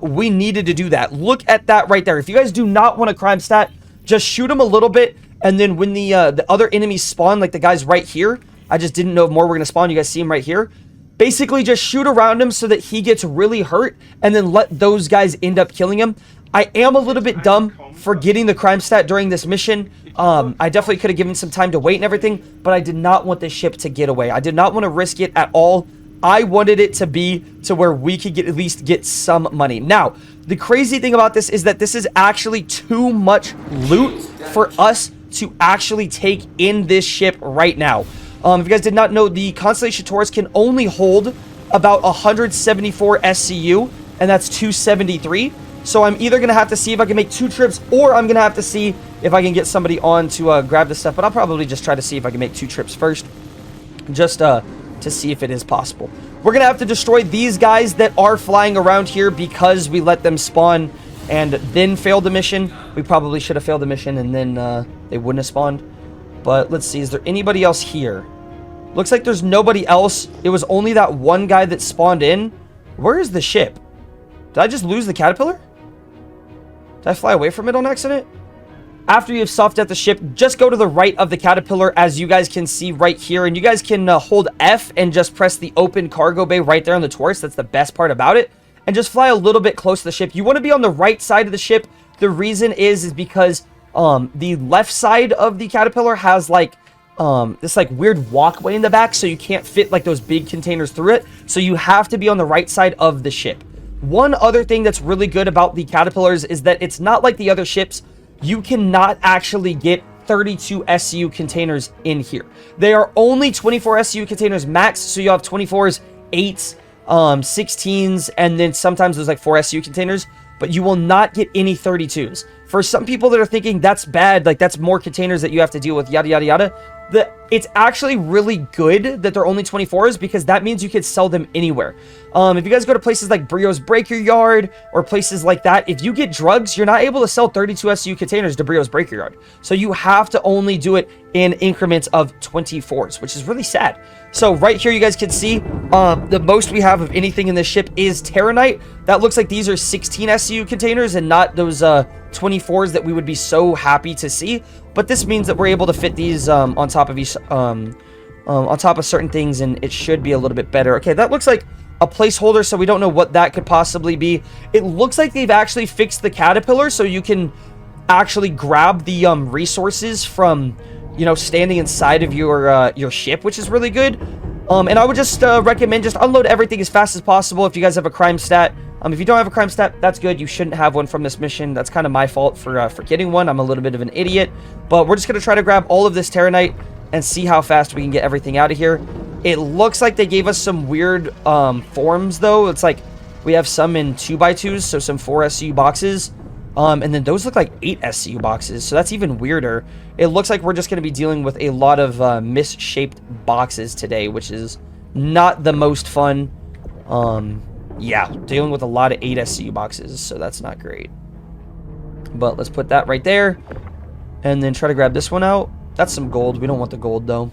we needed to do that. Look at that right there. If you guys do not want a crime stat, just shoot him a little bit, and then when the other enemies spawn, like the guys right here, I just didn't know if more were gonna spawn. You guys see him right here. Basically, just shoot around him so that he gets really hurt, and then let those guys end up killing him. I am a little bit dumb for getting the crime stat during this mission. I definitely could have given some time to wait and everything, but I did not want this ship to get away. I did not want to risk it at all. I wanted it to be to where we could at least get some money. Now, the crazy thing about this is that this is actually too much loot for us to actually take in this ship right now. If you guys did not know, the Constellation Taurus can only hold about 174 SCU, and that's 273. So I'm either going to have to see if I can make 2 trips, or I'm going to have to see if I can get somebody on to grab this stuff. But I'll probably just try to see if I can make 2 trips first, just to see if it is possible. We're going to have to destroy these guys that are flying around here because we let them spawn and then failed the mission. We probably should have failed the mission, and then they wouldn't have spawned. But let's see, is there anybody else here? Looks like there's nobody else. It was only that one guy that spawned in. Where is the ship? Did I just lose the caterpillar? Did I fly away from it on accident? After you have soft at the ship, just go to the right of the caterpillar, as you guys can see right here. And you guys can hold F and just press the open cargo bay right there on the Taurus. That's the best part about it. And just fly a little bit close to the ship. You want to be on the right side of the ship. The reason is because the left side of the caterpillar has like this like weird walkway in the back, so you can't fit like those big containers through it. So you have to be on the right side of the ship. One other thing that's really good about the caterpillars is that it's not like the other ships. You cannot actually get 32 SCU containers in here. They are only 24 SCU containers max, so you have 24s, 8s, 16s, and then sometimes there's like 4 SCU containers, but you will not get any 32s. For some people that are thinking that's bad, like that's more containers that you have to deal with, yada, yada, yada, it's actually really good that they're only 24s because that means you could sell them anywhere. If you guys go to places like Brio's Breaker Yard or places like that, if you get drugs, you're not able to sell 32 SCU containers to Brio's Breaker Yard. So you have to only do it in increments of 24s, which is really sad. So right here, you guys can see the most we have of anything in this ship is Terranite. That looks like these are 16 SCU containers and not those 24s that we would be so happy to see. But this means that we're able to fit these on top of each, on top of certain things, and it should be a little bit better. Okay, that looks like a placeholder, so we don't know what that could possibly be. It looks like they've actually fixed the caterpillar, so you can actually grab the resources from, you know, standing inside of your ship, which is really good. And I would just recommend just unload everything as fast as possible if you guys have a crime stat. If you don't have a crime stat, that's good. You shouldn't have one from this mission. That's kind of my fault for getting one. I'm a little bit of an idiot. But we're just going to try to grab all of this Terranite and see how fast we can get everything out of here. It looks like they gave us some weird forms, though. It's like we have some in 2x2s, so some 4 SCU boxes. And then those look like 8 SCU boxes, so that's even weirder. It looks like we're just going to be dealing with a lot of misshaped boxes today, which is not the most fun. Yeah, dealing with a lot of 8 SCU boxes, so that's not great. But let's put that right there, and then try to grab this one out. That's some gold. We don't want the gold, though.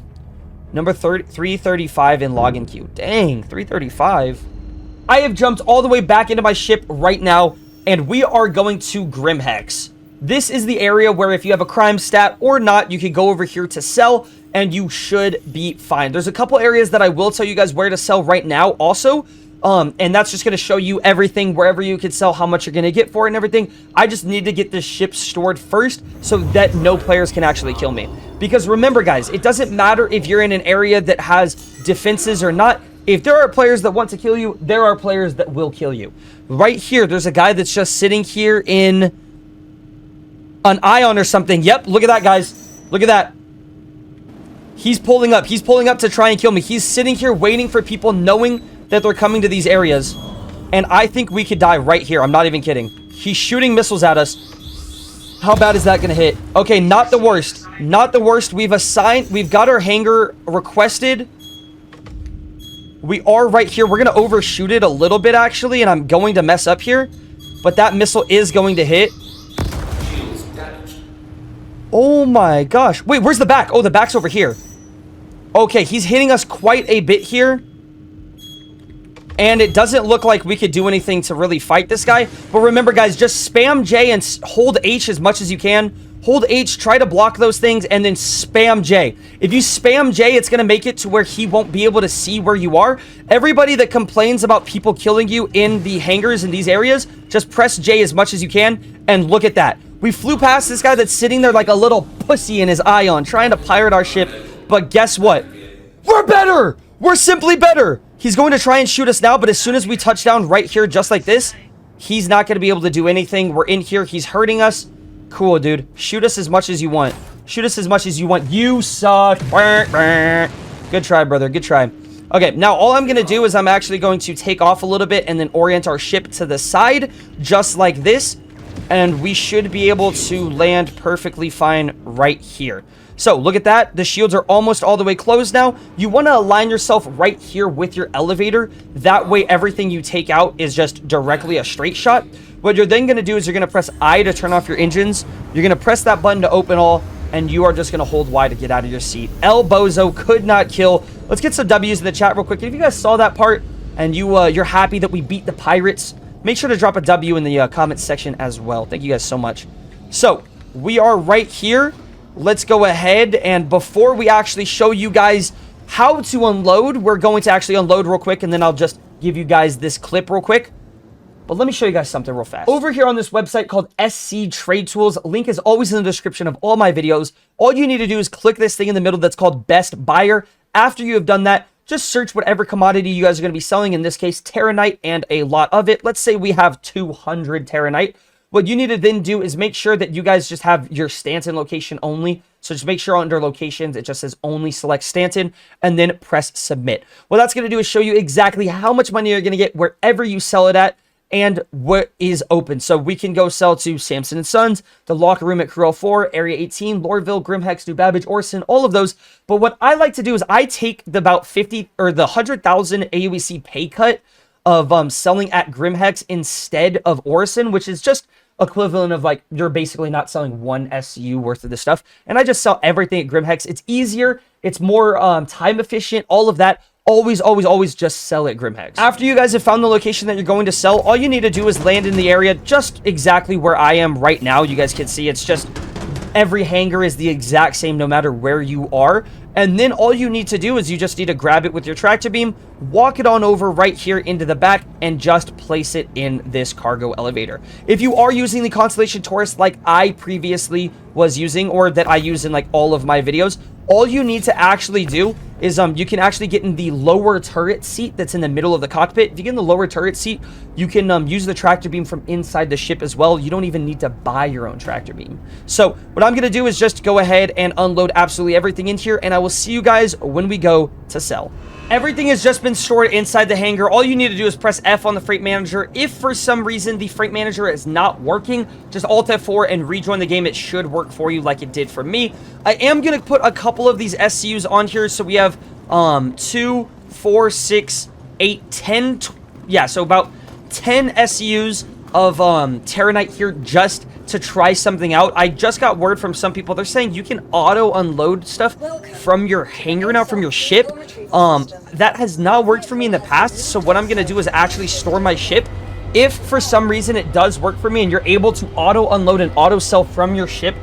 Number 335 in login queue. Dang, 335. I have jumped all the way back into my ship right now, and we are going to Grimhex. This is the area where if you have a crime stat or not, you can go over here to sell, and you should be fine. There's a couple areas that I will tell you guys where to sell right now also. And that's just going to show you everything, wherever you can sell, how much you're going to get for it and everything. I just need to get this ship stored first so that no players can actually kill me. Because remember, guys, it doesn't matter if you're in an area that has defenses or not. If there are players that want to kill you, there are players that will kill you. Right here, there's a guy that's just sitting here in an ion or something. Yep, look at that, guys. Look at that. He's pulling up. He's pulling up to try and kill me. He's sitting here waiting for people, knowing that they're coming to these areas. And I think we could die right here. I'm not even kidding. He's shooting missiles at us. How bad is that going to hit? Okay, not the worst. Not the worst. We've got our hangar requested. We are right here. We're going to overshoot it a little bit, actually, and I'm going to mess up here. But that missile is going to hit. Oh my gosh. Wait, where's the back? Oh, the back's over here. Okay, he's hitting us quite a bit here. And it doesn't look like we could do anything to really fight this guy. But remember, guys, just spam J and hold H as much as you can. Hold H, try to block those things, and then spam J. If you spam J, it's going to make it to where he won't be able to see where you are. Everybody that complains about people killing you in the hangars in these areas, just press J as much as you can, and look at that. We flew past this guy that's sitting there like a little pussy in his ion, trying to pirate our ship. But guess what? We're better! We're simply better! He's going to try and shoot us now, but as soon as we touch down right here just like this, he's not going to be able to do anything. We're in here. He's hurting us. Cool, dude. Shoot us as much as you want. Shoot us as much as you want. You suck. Good try, brother. Good try. Okay, now all I'm going to do is I'm actually going to take off a little bit and then orient our ship to the side, just like this. And we should be able to land perfectly fine right here. So, look at that. The shields are almost all the way closed now. You want to align yourself right here with your elevator. That way, everything you take out is just directly a straight shot. What you're then going to do is you're going to press I to turn off your engines. You're going to press that button to open all, and you are just going to hold Y to get out of your seat. El Bozo could not kill. Let's get some W's in the chat real quick. If you guys saw that part and you're happy that we beat the pirates, make sure to drop a W in the comments section as well. Thank you guys so much. So, we are right here. Let's go ahead, and before we actually show you guys how to unload, we're going to actually unload real quick, and then I'll just give you guys this clip real quick. But let me show you guys something real fast. Over here on this website called SC Trade Tools, link is always in the description of all my videos. All you need to do is click this thing in the middle that's called Best Buyer. After you have done that, just search whatever commodity you guys are going to be selling, in this case, Terranite, and a lot of it. Let's say we have 200 Terranite. What you need to then do is make sure that you guys just have your Stanton location only. So just make sure under locations, it just says only select Stanton, and then press submit. What that's going to do is show you exactly how much money you're going to get wherever you sell it at and what is open. So we can go sell to Samson & Sons, the Locker Room at Crew 4, Area 18, Lorville, Grimhex, New Babbage, Orson, all of those. But what I like to do is I take the about 50 or the 100,000 AUEC pay cut of selling at Grimhex instead of Orson, which is just equivalent of like you're basically not selling one SU worth of this stuff, and I just sell everything at Grimhex. It's easier, it's more time efficient, all of that. Always just sell at Grimhex. After you guys have found the location that you're going to sell, all you need to do is land in the area just exactly where I am right now. You guys can see it's just every hangar is the exact same no matter where you are. And then all you need to do is you just need to grab it with your tractor beam, walk it on over right here into the back, and just place it in this cargo elevator. If you are using the Constellation Taurus like I previously was using, or that I use in like all of my videos, all you need to actually do is you can actually get in the lower turret seat that's in the middle of the cockpit. If you get in the lower turret seat, you can use the tractor beam from inside the ship as well. You don't even need to buy your own tractor beam. So what I'm going to do is just go ahead and unload absolutely everything in here, and I will see you guys when we go to sell. Everything has just been stored inside the hangar. All you need to do is press F on the Freight Manager. If for some reason the Freight Manager is not working, just Alt F4 and rejoin the game. It should work for you like it did for me. I am going to put a couple of these SCUs on here. So we have 2, 4, 6, 8, 10. Yeah, so about 10 SCUs of Terranite here just to try something out. I just got word from some people. They're saying you can auto unload stuff from your hangar now, from your ship. That has not worked for me in the past. So what I'm going to do is actually store my ship. If for some reason it does work for me and you're able to auto unload and auto sell from your ship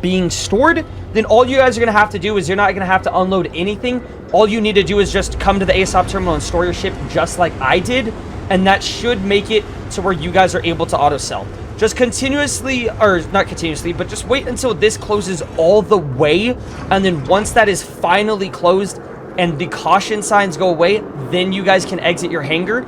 being stored, then all you guys are going to have to do is you're not going to have to unload anything. All you need to do is just come to the ASOP terminal and store your ship just like I did, and that should make it to where you guys are able to auto sell. Just continuously, or not continuously, but just wait until this closes all the way, and then once that is finally closed and the caution signs go away, then you guys can exit your hangar.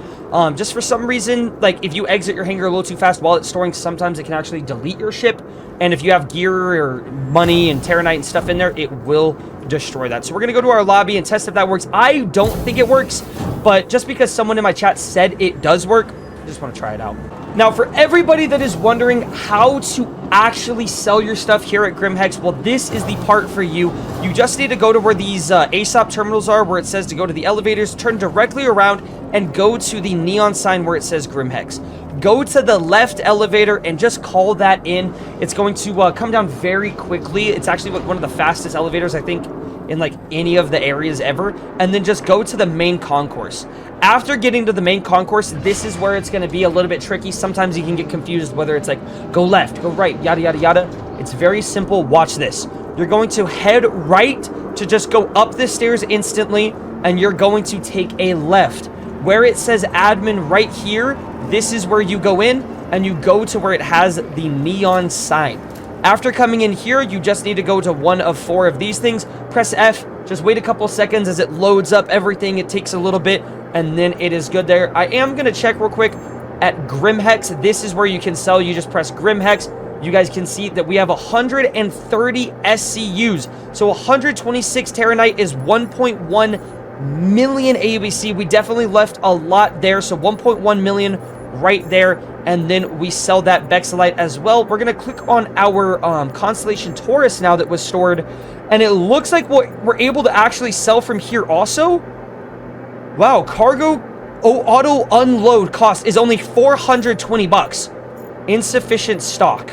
Just for some reason, like if you exit your hangar a little too fast while it's storing, sometimes it can actually delete your ship, and if you have gear or money and Terranite and stuff in there, it will destroy that. So we're gonna go to our lobby and test if that works. I don't think it works, but just because someone in my chat said it does work, I just want to try it out. Now, for everybody that is wondering how to actually sell your stuff here at Grimhex, well, this is the part for you. You just need to go to where these ASOP terminals are, where it says to go to the elevators, turn directly around, and go to the neon sign where it says Grimhex. Go to the left elevator and just call that in. It's going to come down very quickly. It's actually one of the fastest elevators, I think, in like any of the areas ever. And then just go to the main concourse. After getting to the main concourse, this is where it's going to be a little bit tricky. Sometimes you can get confused whether it's like go left, go right, yada yada yada. It's very simple. Watch this. You're going to head right to just go up the stairs instantly, and you're going to take a left. Where it says admin right here, this is where you go in, and you go to where it has the neon sign. After coming in here, you just need to go to one of 4 of these things. Press F, just wait a couple seconds as it loads up everything. It takes a little bit, and then it is good there. I am going to check real quick at Grimhex. This is where you can sell. You just press Grimhex. You guys can see that we have 130 SCUs. So 126 Terranite is 1.1 million AUBC. We definitely left a lot there. So 1.1 million right there. And then we sell that Vexilite as well. We're going to click on our Constellation Taurus now that was stored. And it looks like what we're able to actually sell from here also. Wow, cargo auto unload cost is only 420 bucks. Insufficient stock.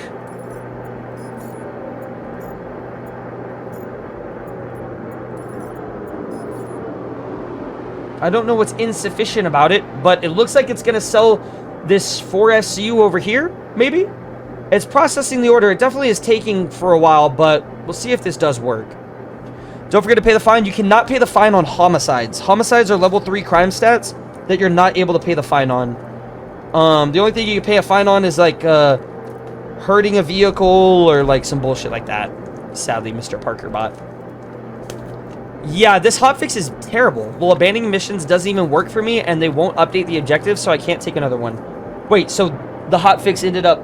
I don't know what's insufficient about it, but it looks like it's going to sell this 4SU over here, maybe? It's processing the order. It definitely is taking for a while, but we'll see if this does work. Don't forget to pay the fine. You cannot pay the fine on homicides. Homicides are level 3 crime stats that you're not able to pay the fine on. The only thing you can pay a fine on is like hurting a vehicle or like some bullshit like that. Sadly, Mr. Parker bot. Yeah, this hotfix is terrible. Well, abandoning missions doesn't even work for me, and they won't update the objectives, so I can't take another one. Wait, so the hotfix ended up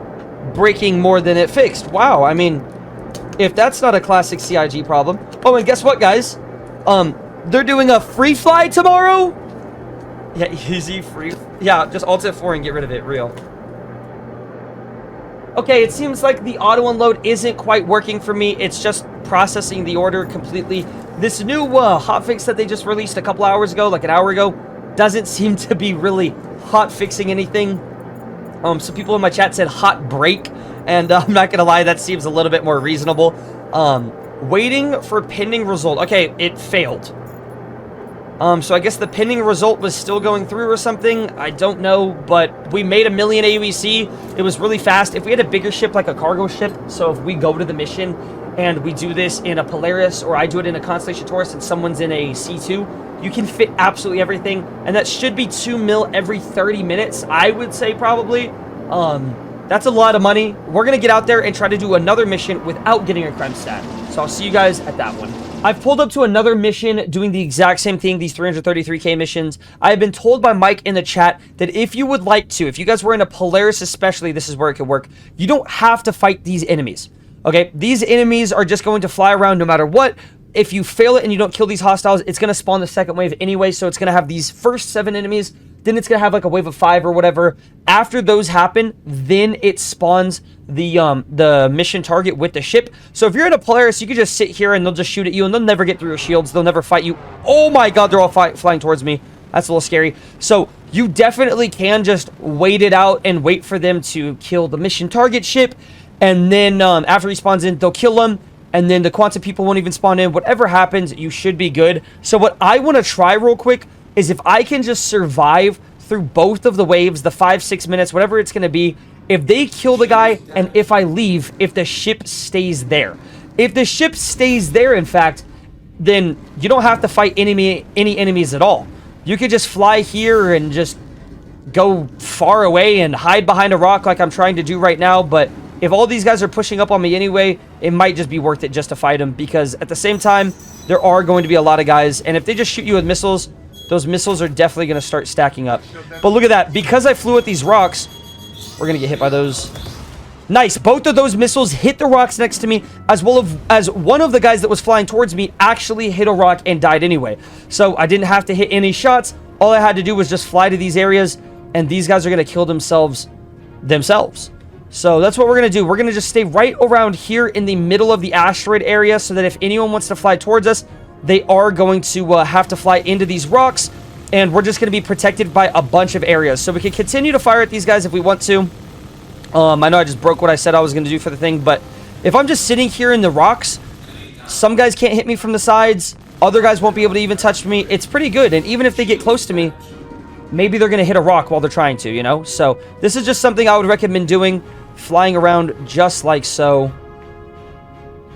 breaking more than it fixed. Wow, I mean, if that's not a classic CIG problem. Oh, and guess what, guys? They're doing a free fly tomorrow? Yeah, easy, free. Yeah, just Alt F4 and get rid of it, real. Okay, it seems like the auto unload isn't quite working for me. It's just processing the order completely. This new hotfix that they just released a couple hours ago, like an hour ago, doesn't seem to be really hotfixing anything. Some people in my chat said hot break, and I'm not gonna lie, that seems a little bit more reasonable. Waiting for pending result. Okay, it failed. So I guess the pending result was still going through or something. I don't know, but we made 1 million AUEC. It was really fast. If we had a bigger ship, like a cargo ship, so if we go to the mission and we do this in a Polaris, or I do it in a Constellation Taurus and someone's in a C2, you can fit absolutely everything, and that should be 2 mil every 30 minutes, I would say probably. That's a lot of money. We're going to get out there and try to do another mission without getting a crime stat. So I'll see you guys at that one. I've pulled up to another mission doing the exact same thing, these 333k missions. I have been told by Mike in the chat that if you would like to, if you guys were in a Polaris especially, this is where it could work. You don't have to fight these enemies. Okay, these enemies are just going to fly around no matter what. If you fail it and you don't kill these hostiles, it's going to spawn the second wave anyway. So it's going to have these first 7 enemies. Then it's going to have like a wave of 5 or whatever. After those happen, then it spawns the mission target with the ship. So if you're in a Polaris, you can just sit here and they'll just shoot at you and they'll never get through your shields. They'll never fight you. Oh my god, they're all flying towards me. That's a little scary. So you definitely can just wait it out and wait for them to kill the mission target ship. And then after he spawns in, they'll kill him. And then the quantum people won't even spawn in. Whatever happens, you should be good. So what I want to try real quick is if I can just survive through both of the waves, the 5-6 minutes, whatever it's going to be, if they kill the guy and if I leave, if the ship stays there. If the ship stays there, in fact, then you don't have to fight any enemies at all. You could just fly here and just go far away and hide behind a rock like I'm trying to do right now. But if all these guys are pushing up on me anyway, it might just be worth it just to fight them, because at the same time, there are going to be a lot of guys, and if they just shoot you with missiles, those missiles are definitely going to start stacking up. But look at that. Because I flew at these rocks, we're going to get hit by those. Nice. Both of those missiles hit the rocks next to me, as well as one of the guys that was flying towards me actually hit a rock and died anyway. So I didn't have to hit any shots. All I had to do was just fly to these areas, and these guys are going to kill themselves. So that's what we're going to do. We're going to just stay right around here in the middle of the asteroid area, so that if anyone wants to fly towards us, they are going to have to fly into these rocks, and we're just going to be protected by a bunch of areas. So we can continue to fire at these guys if we want to. I know I just broke what I said I was going to do for the thing, but if I'm just sitting here in the rocks, some guys can't hit me from the sides. Other guys won't be able to even touch me. It's pretty good, and even if they get close to me, maybe they're going to hit a rock while they're trying to, you know? So this is just something I would recommend doing, flying around just like so.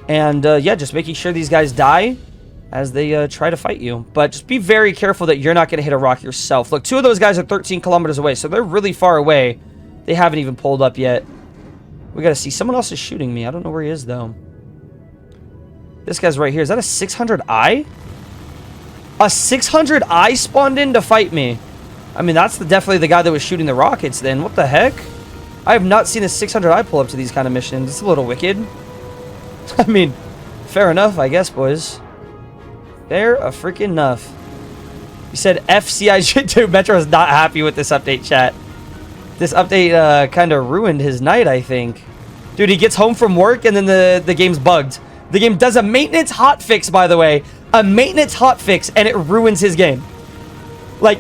And, yeah, just making sure these guys die as they try to fight you. But just be very careful that you're not going to hit a rock yourself. Look, 2 of those guys are 13 kilometers away, so they're really far away. They haven't even pulled up yet. We got to see. Someone else is shooting me. I don't know where he is, though. This guy's right here. Is that a 600i? A 600i spawned in to fight me. I mean, that's definitely the guy that was shooting the rockets then. What the heck? I have not seen a 600i pull up to these kind of missions. It's a little wicked. I mean, fair enough, I guess, boys. Fair a freaking enough. You said FCI shit too. Metro is not happy with this update, chat. This update kind of ruined his night, I think. Dude, he gets home from work and then the game's bugged. The game does a maintenance hotfix, by the way. A maintenance hotfix, and it ruins his game. Like,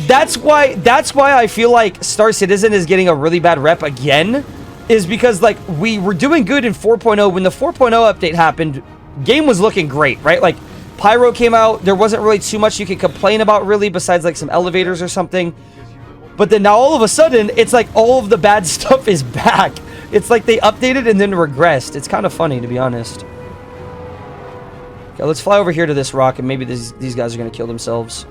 that's why I feel like Star Citizen is getting a really bad rep again. Is because, like, we were doing good in 4.0. When the 4.0 update happened, game was looking great, right? Like, Pyro came out. There wasn't really too much you could complain about, really, besides, like, some elevators or something. But then now all of a sudden, it's like all of the bad stuff is back. It's like they updated and then regressed. It's kind of funny, to be honest. Okay, let's fly over here to this rock, and maybe these guys are going to kill themselves.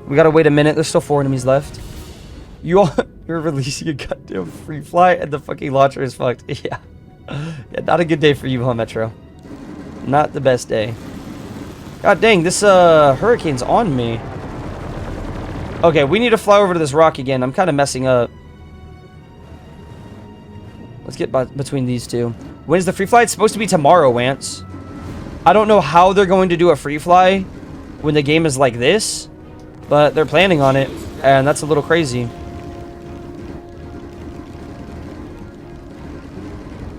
We got to wait a minute. There's still 4 enemies left. You're releasing a goddamn free fly, and the fucking launcher is fucked. Yeah. Yeah, not a good day for you, huh, Metro? Not the best day. God dang, this hurricane's on me. Okay, we need to fly over to this rock again. I'm kind of messing up. Let's get between these two. When's the free fly? It's supposed to be tomorrow, Wance. I don't know how they're going to do a free fly when the game is like this, but they're planning on it, and that's a little crazy.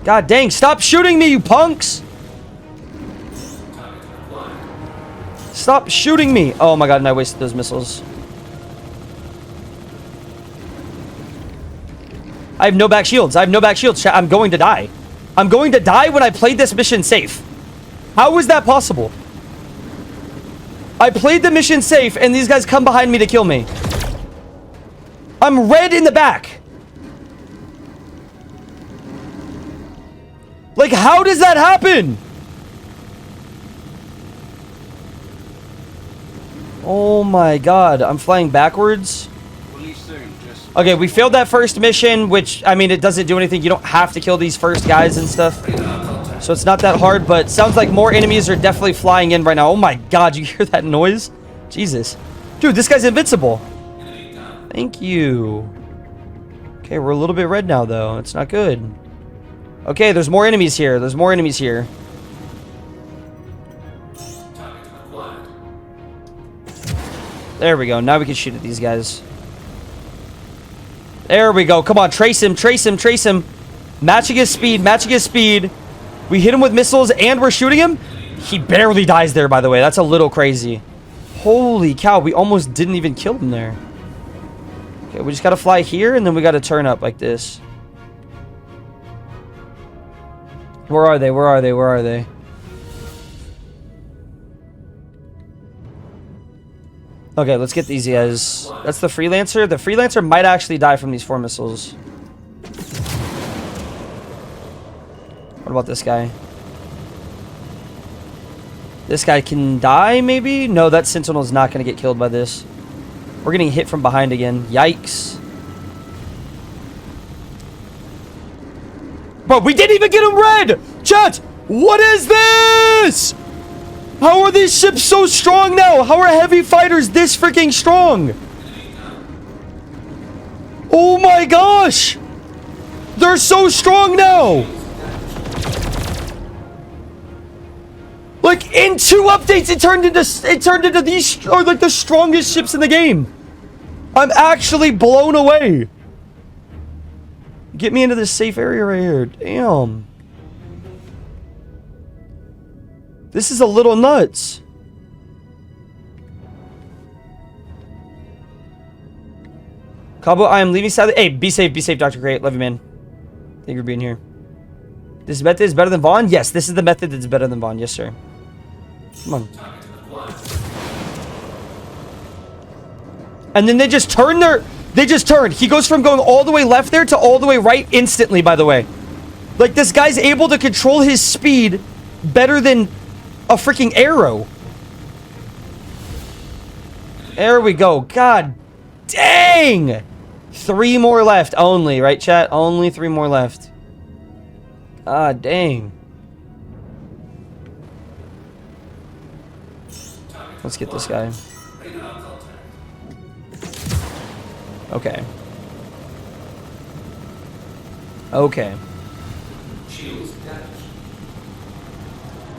God dang, stop shooting me, you punks! Stop shooting me! Oh my god, and I wasted those missiles. I have no back shields. I have no back shields. I'm going to die. I'm going to die when I played this mission safe. How is that possible? I played the mission safe, and these guys come behind me to kill me. I'm red in the back. Like, how does that happen? Oh my god. I'm flying backwards. Okay, we failed that first mission, which, I mean, it doesn't do anything. You don't have to kill these first guys and stuff. So it's not that hard, but sounds like more enemies are definitely flying in right now. Oh my god, you hear that noise? Jesus. Dude, this guy's invincible. Thank you. Okay, we're a little bit red now, though. It's not good. Okay, there's more enemies here. There's more enemies here. There we go. Now we can shoot at these guys. There we go. Come on, trace him, trace him, trace him. Matching his speed, matching his speed. We hit him with missiles and we're shooting him. He barely dies there, by the way. That's a little crazy. Holy cow, we almost didn't even kill him there. Okay, we just got to fly here and then we got to turn up like this. Where are they? Where are they? Where are they? Okay, let's get these guys. That's the Freelancer. The Freelancer might actually die from these 4 missiles. What about this guy? This guy can die, maybe? No, that Sentinel's not going to get killed by this. We're getting hit from behind again. Yikes. Bro, we didn't even get him red! Chat, what is this? How are these ships so strong now? How are heavy fighters this freaking strong? Oh my gosh! They're so strong now! Like, in 2 updates, it turned into these are like the strongest ships in the game. I'm actually blown away. Get me into this safe area right here. Damn. This is a little nuts. Cabo, I am leaving sadly. Hey, be safe, Dr. Great. Love you, man. Thank you for being here. This method is better than VAUGHN? Yes, this is the method that's better than VAUGHN. Yes, sir. Come on. And then they just turn their... They just turn. He goes from going all the way left there to all the way right instantly, by the way. Like, this guy's able to control his speed better than a freaking arrow. There we go. God dang! 3 more left only, right, chat? Only 3 more left. God dang. Let's get this guy. Okay. Okay.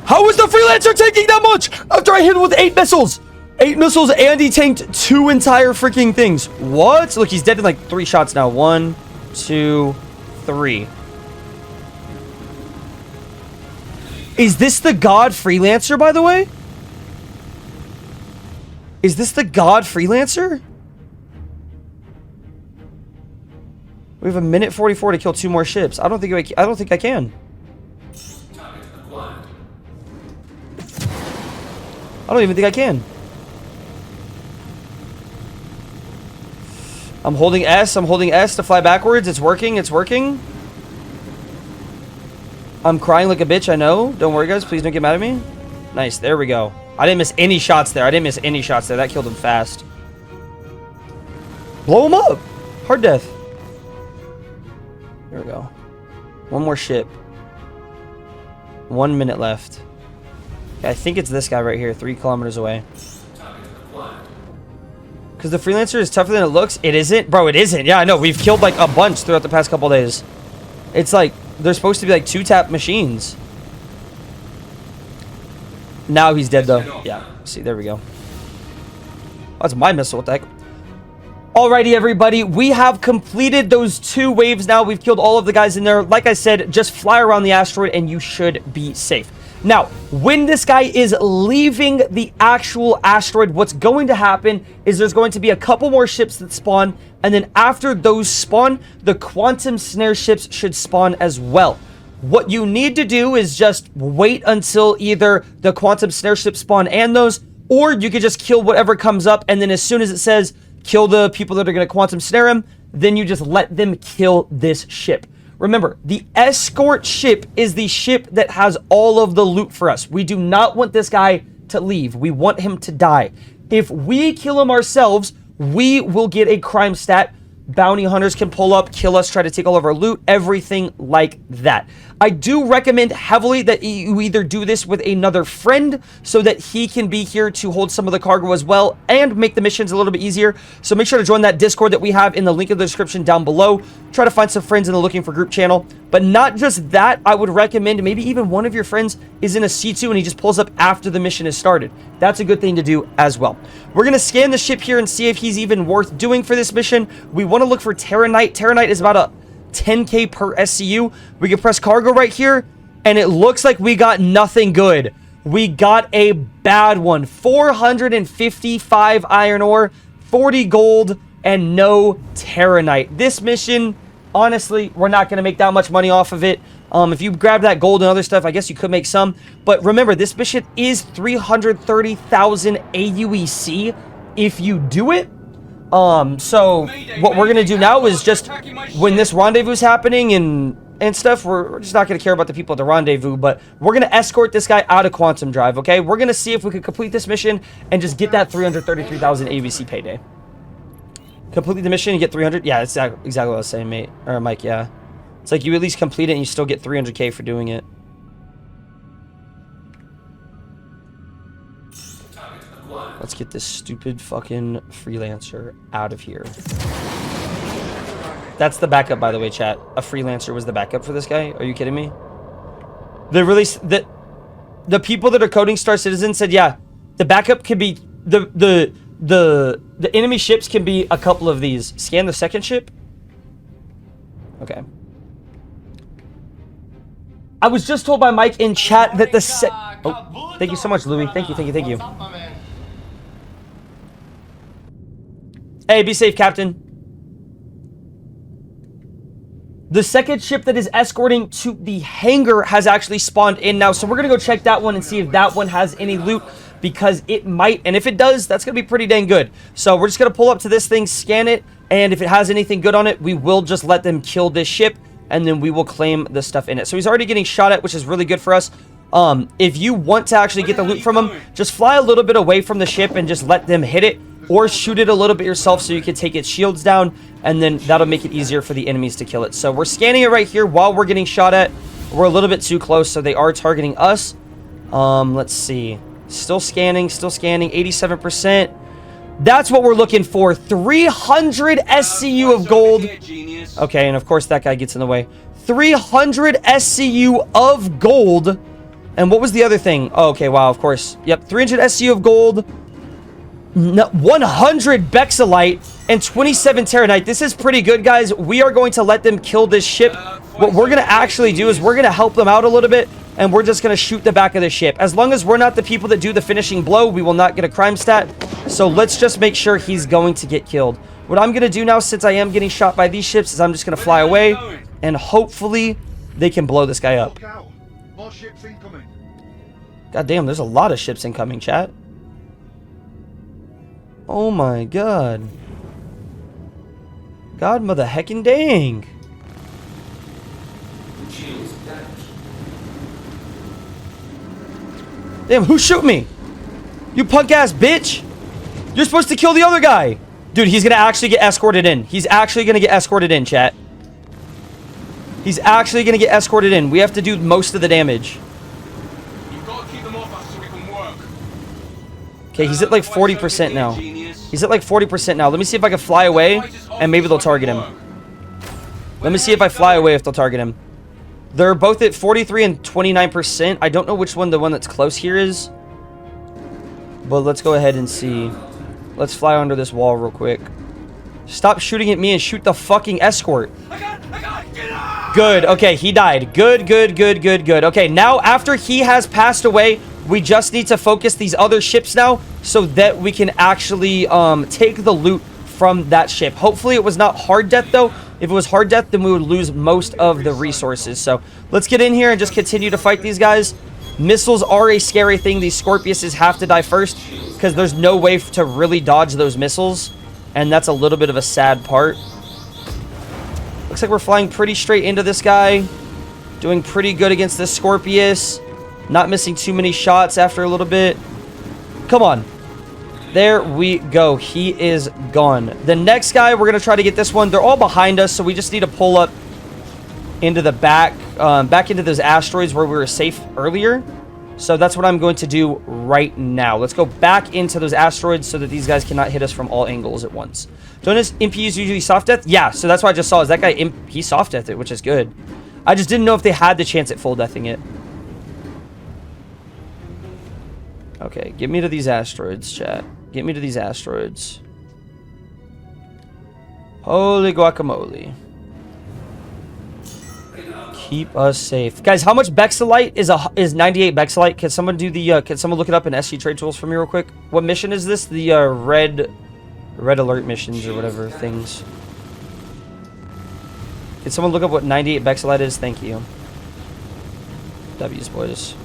How is the Freelancer taking that much after I hit him with 8 missiles? 8 missiles and he tanked 2 entire freaking things. What? Look, he's dead in like 3 shots now. 1, 2, 3. Is this the God Freelancer, by the way? Is this the God Freelancer? We have a minute 44 to kill 2 more ships. I don't think I can. I don't even think I can. I'm holding S. I'm holding S to fly backwards. It's working. It's working. I'm crying like a bitch. I know. Don't worry, guys. Please don't get mad at me. Nice. There we go. I didn't miss any shots there. I didn't miss any shots there. That killed him fast. Blow him up. Hard death. There we go. 1 more ship. 1 minute left. Okay, I think it's this guy right here, 3 kilometers away. Because the Freelancer is tougher than it looks. It isn't? Bro, it isn't. Yeah, I know. We've killed like a bunch throughout the past couple days. It's like, they're supposed to be like 2-tap machines. Now he's dead though. Yeah, see, there we go. Oh, that's my missile. What the heck? Alrighty, everybody, we have completed those 2 waves now. We've killed all of the guys in there. Like I said, just fly around the asteroid and you should be safe. Now, when this guy is leaving the actual asteroid, what's going to happen is there's going to be a couple more ships that spawn, and then after those spawn, the quantum snare ships should spawn as well. What you need to do is just wait until either the quantum snare ships spawn and those, or you could just kill whatever comes up, and then as soon as it says kill the people that are going to quantum snare him, then you just let them kill this ship. Remember, the escort ship is the ship that has all of the loot for us. We do not want this guy to leave. We want him to die. If we kill him ourselves, we will get a crime stat. Bounty hunters can pull up, kill us, try to take all of our loot, everything like that. I do recommend heavily that you either do this with another friend so that he can be here to hold some of the cargo as well and make the missions a little bit easier. So make sure to join that Discord that we have in the link in the description down below. Try to find some friends in the Looking for Group channel. But not just that, I would recommend maybe even one of your friends is in a C2 and he just pulls up after the mission is started. That's a good thing to do as well. We're going to scan the ship here and see if he's even worth doing for this mission. We want to look for Terranite. Terranite is about a 10k per SCU. We can press cargo right here, and it looks like we got nothing good. We got a bad one. 455 iron ore, 40 gold, and no Terranite. This mission, honestly, we're not going to make that much money off of it. If you grab that gold and other stuff, I guess you could make some. But remember, this mission is 330,000 AUEC if you do it. So what we're going to do now is just when this rendezvous is happening and and stuff. We're just not going to care about the people at the rendezvous, but we're going to escort this guy out of Quantum Drive, okay? We're going to see if we can complete this mission and just get that 333,000 ABC payday. Complete the mission and get 300. Yeah, that's exactly what I was saying, mate. Or Mike, yeah. It's like you at least complete it and you still get 300K for doing it. Let's get this stupid fucking freelancer out of here. That's the backup, by the way, chat. A freelancer was the backup for this guy. Are you kidding me? The people that are coding Star Citizen said, yeah, the backup could be the enemy ships can be a couple of these. Scan the second ship. Okay. I was just told by Mike in chat that the oh, thank you so much, Louis. Thank you. Hey, be safe, Captain. The second ship that is escorting to the hangar has actually spawned in now, so we're gonna go check that one and see if that one has any loot, because it might, and if it does, that's gonna be pretty dang good. So we're just gonna pull up to this thing, scan it, and if it has anything good on it, we will just let them kill this ship, and then we will claim the stuff in it. So he's already getting shot at, which is really good for us. If you want to actually get the loot from him, just fly a little bit away from the ship and just let them hit it, or shoot it a little bit yourself so you can take its shields down, and then that'll make it easier for the enemies to kill it. So we're scanning it right here while we're getting shot at. We're a little bit too close, so they are targeting us. Let's see. Still scanning, 87%. That's what we're looking for. 300 SCU of gold. Okay, and of course that guy gets in the way. 300 SCU of gold. And what was the other thing? Oh, okay, wow, of course. Yep, 300 SCU of gold. 100 Bexalite and 27 Terranite. This is pretty good, guys. We are going to let them kill this ship. What we're going to actually do is we're going to help them out a little bit, and we're just going to shoot the back of the ship. As long as we're not the people that do the finishing blow, we will not get a crime stat. So let's just make sure he's going to get killed. What I'm going to do now, since I am getting shot by these ships, is I'm just going to fly away, and hopefully they can blow this guy up. More ships incoming. God damn, there's a lot of ships incoming, chat. Oh my god. God mother heckin' dang. Damn, who shoot me? You punk ass bitch. You're supposed to kill the other guy. Dude, he's gonna actually get escorted in. He's actually gonna get escorted in, chat. He's actually gonna get escorted in. We have to do most of the damage. You've got to keep them off us so we can work. Okay, he's at like 40% now. He's at like 40% now. Let me see if I can fly away, and maybe they'll target him. Let me see if I fly away if they'll target him. They're both at 43 and 29%. I don't know which one the one that's close here is. But let's go ahead and see. Let's fly under this wall real quick. Stop shooting at me and shoot the fucking escort. Good. Okay, he died. Good. Okay, now after he has passed away, we just need to focus these other ships now so that we can actually take the loot from that ship. Hopefully it was not hard death though. If it was hard death, then we would lose most of the resources. So let's get in here and just continue to fight these guys. Missiles are a scary thing. These Scorpiuses have to die first because there's no way to really dodge those missiles. And that's a little bit of a sad part. Looks like we're flying pretty straight into this guy. Doing pretty good against this Scorpius. Not missing too many shots after a little bit. Come on. There we go. He is gone. The next guy, we're going to try to get this one. They're all behind us, so we just need to pull up into the back, back into those asteroids where we were safe earlier. So that's what I'm going to do right now. Let's go back into those asteroids so that these guys cannot hit us from all angles at once. Don't his MPUs usually soft death? Yeah, so that's what I just saw. Is that guy, he soft deathed it, which is good. I just didn't know if they had the chance at full deathing it. Okay, get me to these asteroids, chat. Get me to these asteroids. Holy guacamole. Keep us safe. Guys, how much Bexalite is 98 Bexalite? Can someone do the can someone look it up in SC Trade Tools for me real quick? What mission is this? The red alert missions or whatever things. Can someone look up what 98 Bexalite is? Thank you. W's, boys.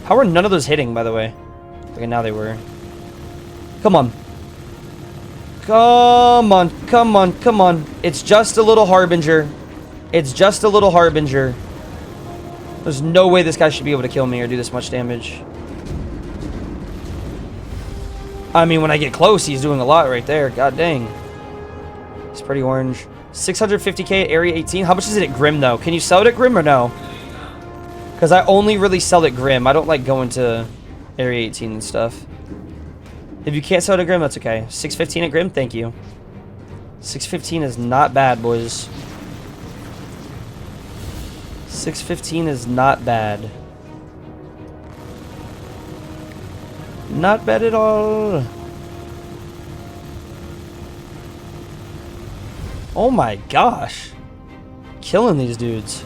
How are none of those hitting, by the way? Okay, now they were. Come on. Come on. Come on. Come on. It's just a little Harbinger. It's just a little Harbinger. There's no way this guy should be able to kill me or do this much damage. I mean, when I get close, he's doing a lot right there. God dang. It's pretty orange. 650k at Area 18. How much is it at Grim, though? Can you sell it at Grim or no? Because I only really sell at Grim. I don't like going to Area 18 and stuff. If you can't sell it at Grim, that's okay. 615 at Grim? Thank you. 615 is not bad, boys. 615 is not bad. Not bad at all. Oh my gosh. Killing these dudes.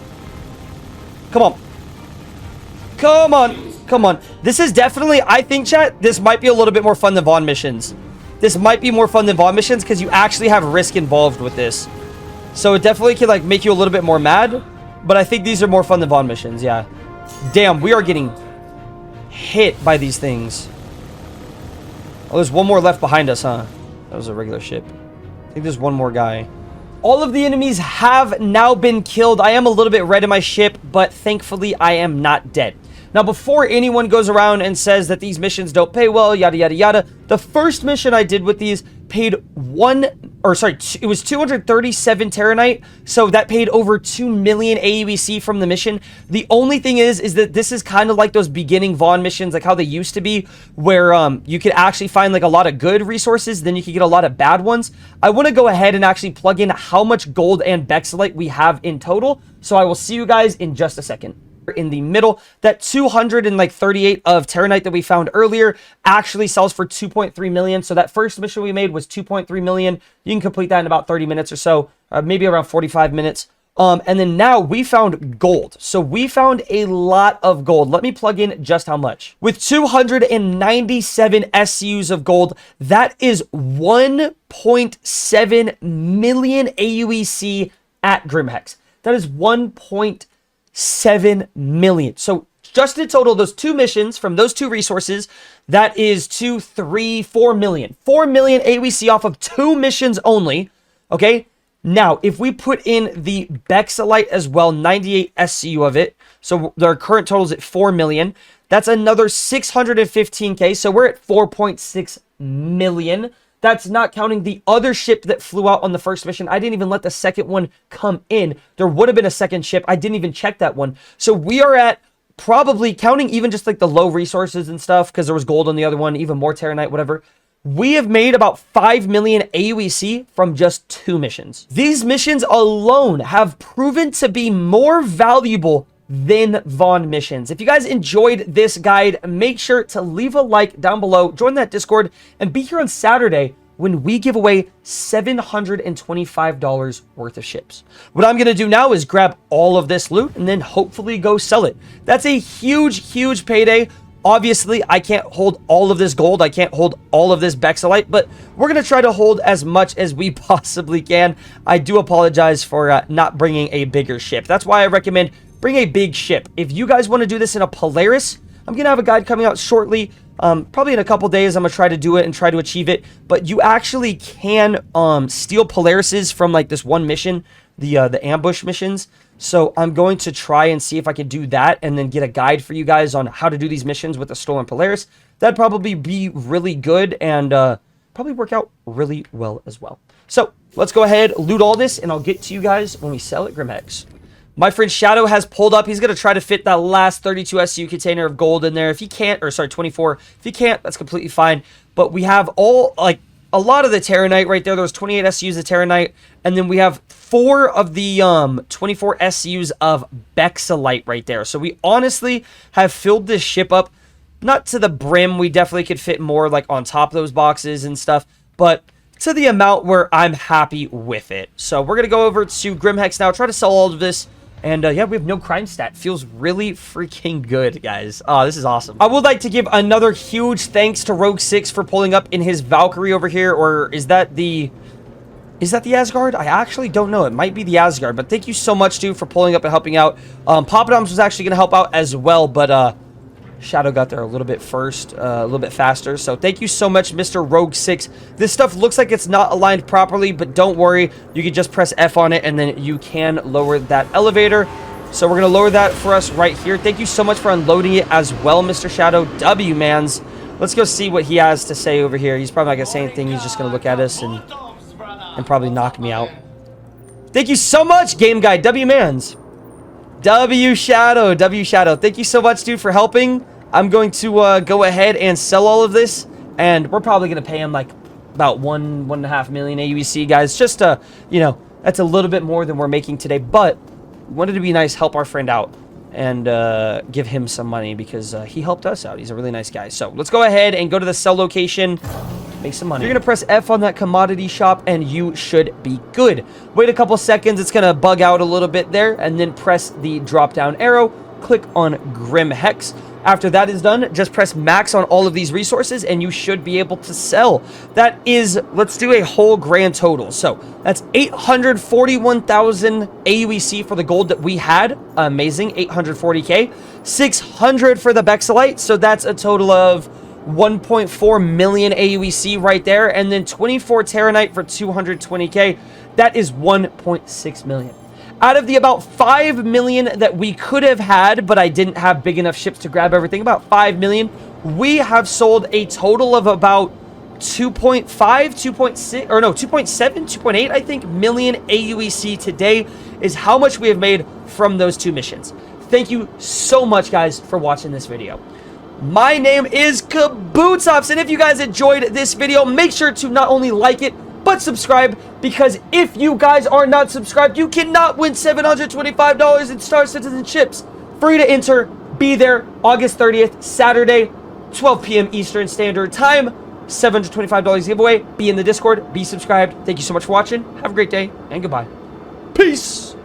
Come on. Come on. Come on. This is definitely, I think, chat, this might be a little bit more fun than VAUGHN missions. This might be more fun than VAUGHN missions because you actually have risk involved with this. So it definitely can like make you a little bit more mad. But I think these are more fun than VAUGHN missions, yeah. Damn, we are getting hit by these things. Oh, there's one more left behind us, huh? That was a regular ship. I think there's one more guy. All of the enemies have now been killed. I am a little bit red in my ship, but thankfully I am not dead. Now, before anyone goes around and says that these missions don't pay well, yada, yada, yada, the first mission I did with these paid it was 237 Terranite, so that paid over 2 million AUEC from the mission. The only thing is that this is kind of like those beginning VAUGHN missions, like how they used to be, where you could actually find like a lot of good resources, then you could get a lot of bad ones. I want to go ahead and actually plug in how much gold and Bexalite we have in total, so I will see you guys in just a second. In the middle, that 238 of Terranite that we found earlier actually sells for 2.3 million. So that first mission we made was 2.3 million. You can complete that in about 30 minutes or so, maybe around 45 minutes. And then now we found gold. So we found a lot of gold. Let me plug in just how much. With 297 SCUs of gold, that is 1.7 million AUEC at Grimhex. That is 1.7 million. So just in total, those two missions from those two resources, that is 2, 3, 4 million. 4 million AUEC off of two missions only. Okay. Now, if we put in the Bexalite as well, 98 SCU of it, so their current total is at 4 million. That's another 615k. So we're at 4.6 million. That's not counting the other ship that flew out on the first mission. I didn't even let the second one come in. There would have been a second ship. I didn't even check that one. So we are at probably, counting even just like the low resources and stuff, because there was gold on the other one, even more Terranite, whatever. We have made about 5 million AUEC from just two missions. These missions alone have proven to be more valuable than VAUGHN missions. If you guys enjoyed this guide, make sure to leave a like down below, join that Discord, and be here on Saturday when we give away $725 worth of ships. What I'm going to do now is grab all of this loot and then hopefully go sell it. That's a huge, huge payday. Obviously, I can't hold all of this gold. I can't hold all of this Bexalite, but we're going to try to hold as much as we possibly can. I do apologize for not bringing a bigger ship. That's why I recommend bring a big ship. If you guys want to do this in a Polaris, I'm going to have a guide coming out shortly. Probably in a couple days, I'm going to try to do it and try to achieve it. But you actually can steal Polarises from like this one mission, the ambush missions. So I'm going to try and see if I can do that and then get a guide for you guys on how to do these missions with a stolen Polaris. That'd probably be really good and probably work out really well as well. So let's go ahead, loot all this, and I'll get to you guys when we sell at Grimhex. My friend Shadow has pulled up. He's going to try to fit that last 32 SCU container of gold in there. If he can't, or sorry, 24. If he can't, that's completely fine. But we have all, like, a lot of the Terranite right there. There's 28 SCUs of Terranite. And then we have 4 of the 24 SCUs of Bexalite right there. So we honestly have filled this ship up. Not to the brim. We definitely could fit more, like, on top of those boxes and stuff. But to the amount where I'm happy with it. So we're going to go over to Grimhex now. Try to sell all of this. And yeah, we have no crime stat. Feels really freaking good, guys. Oh, this is awesome. I would like to give another huge thanks to Rogue 6 for pulling up in his Valkyrie over here. Or is that the Asgard? I actually don't know. It might be the Asgard. But thank you so much, dude, for pulling up and helping out. Papa Doms was actually going to help out as well. But Shadow got there a little bit first, a little bit faster. So thank you so much, Mr. Rogue 6. This stuff looks like it's not aligned properly, but don't worry. You can just press F on it, and then you can lower that elevator. So we're going to lower that for us right here. Thank you so much for unloading it as well, Mr. Shadow. W, mans. Let's go see what he has to say over here. He's probably not going to say anything. He's just going to look at us and probably knock me out. Thank you so much, Game Guy. W, mans. W Shadow. W Shadow. Thank you so much, dude, for helping. I'm going to go ahead and sell all of this. And we're probably going to pay him like about 1.5 million AUEC, guys. Just to, you know, that's a little bit more than we're making today. But wanted to be nice, help our friend out, and give him some money because he helped us out. He's a really nice guy. So let's go ahead and go to the sell location, make some money. You're gonna press F on that commodity shop and you should be good. Wait a couple seconds, it's gonna bug out a little bit there, and then press the drop down arrow, click on Grim Hex. After that is done, just press max on all of these resources and you should be able to sell. That is, let's do a whole grand total. So that's 841,000 AUEC for the gold that we had. Amazing, 840k. 600 for the Bexelite, so that's a total of 1.4 million AUEC right there. And then 24 Terranite for 220k. That is 1.6 million. Out of the about 5 million that we could have had, but I didn't have big enough ships to grab everything, about 5 million, we have sold a total of about 2.5, 2.6, or no, 2.7, 2.8, I think, million AUEC today is how much we have made from those two missions. Thank you so much, guys, for watching this video. My name is Kabootsops, and if you guys enjoyed this video, make sure to not only like it, but subscribe, because if you guys are not subscribed, you cannot win $725 in Star Citizenships. Free to enter. Be there August 30th, Saturday, 12 p.m. Eastern Standard Time. $725 giveaway. Be in the Discord. Be subscribed. Thank you so much for watching. Have a great day, and goodbye. Peace.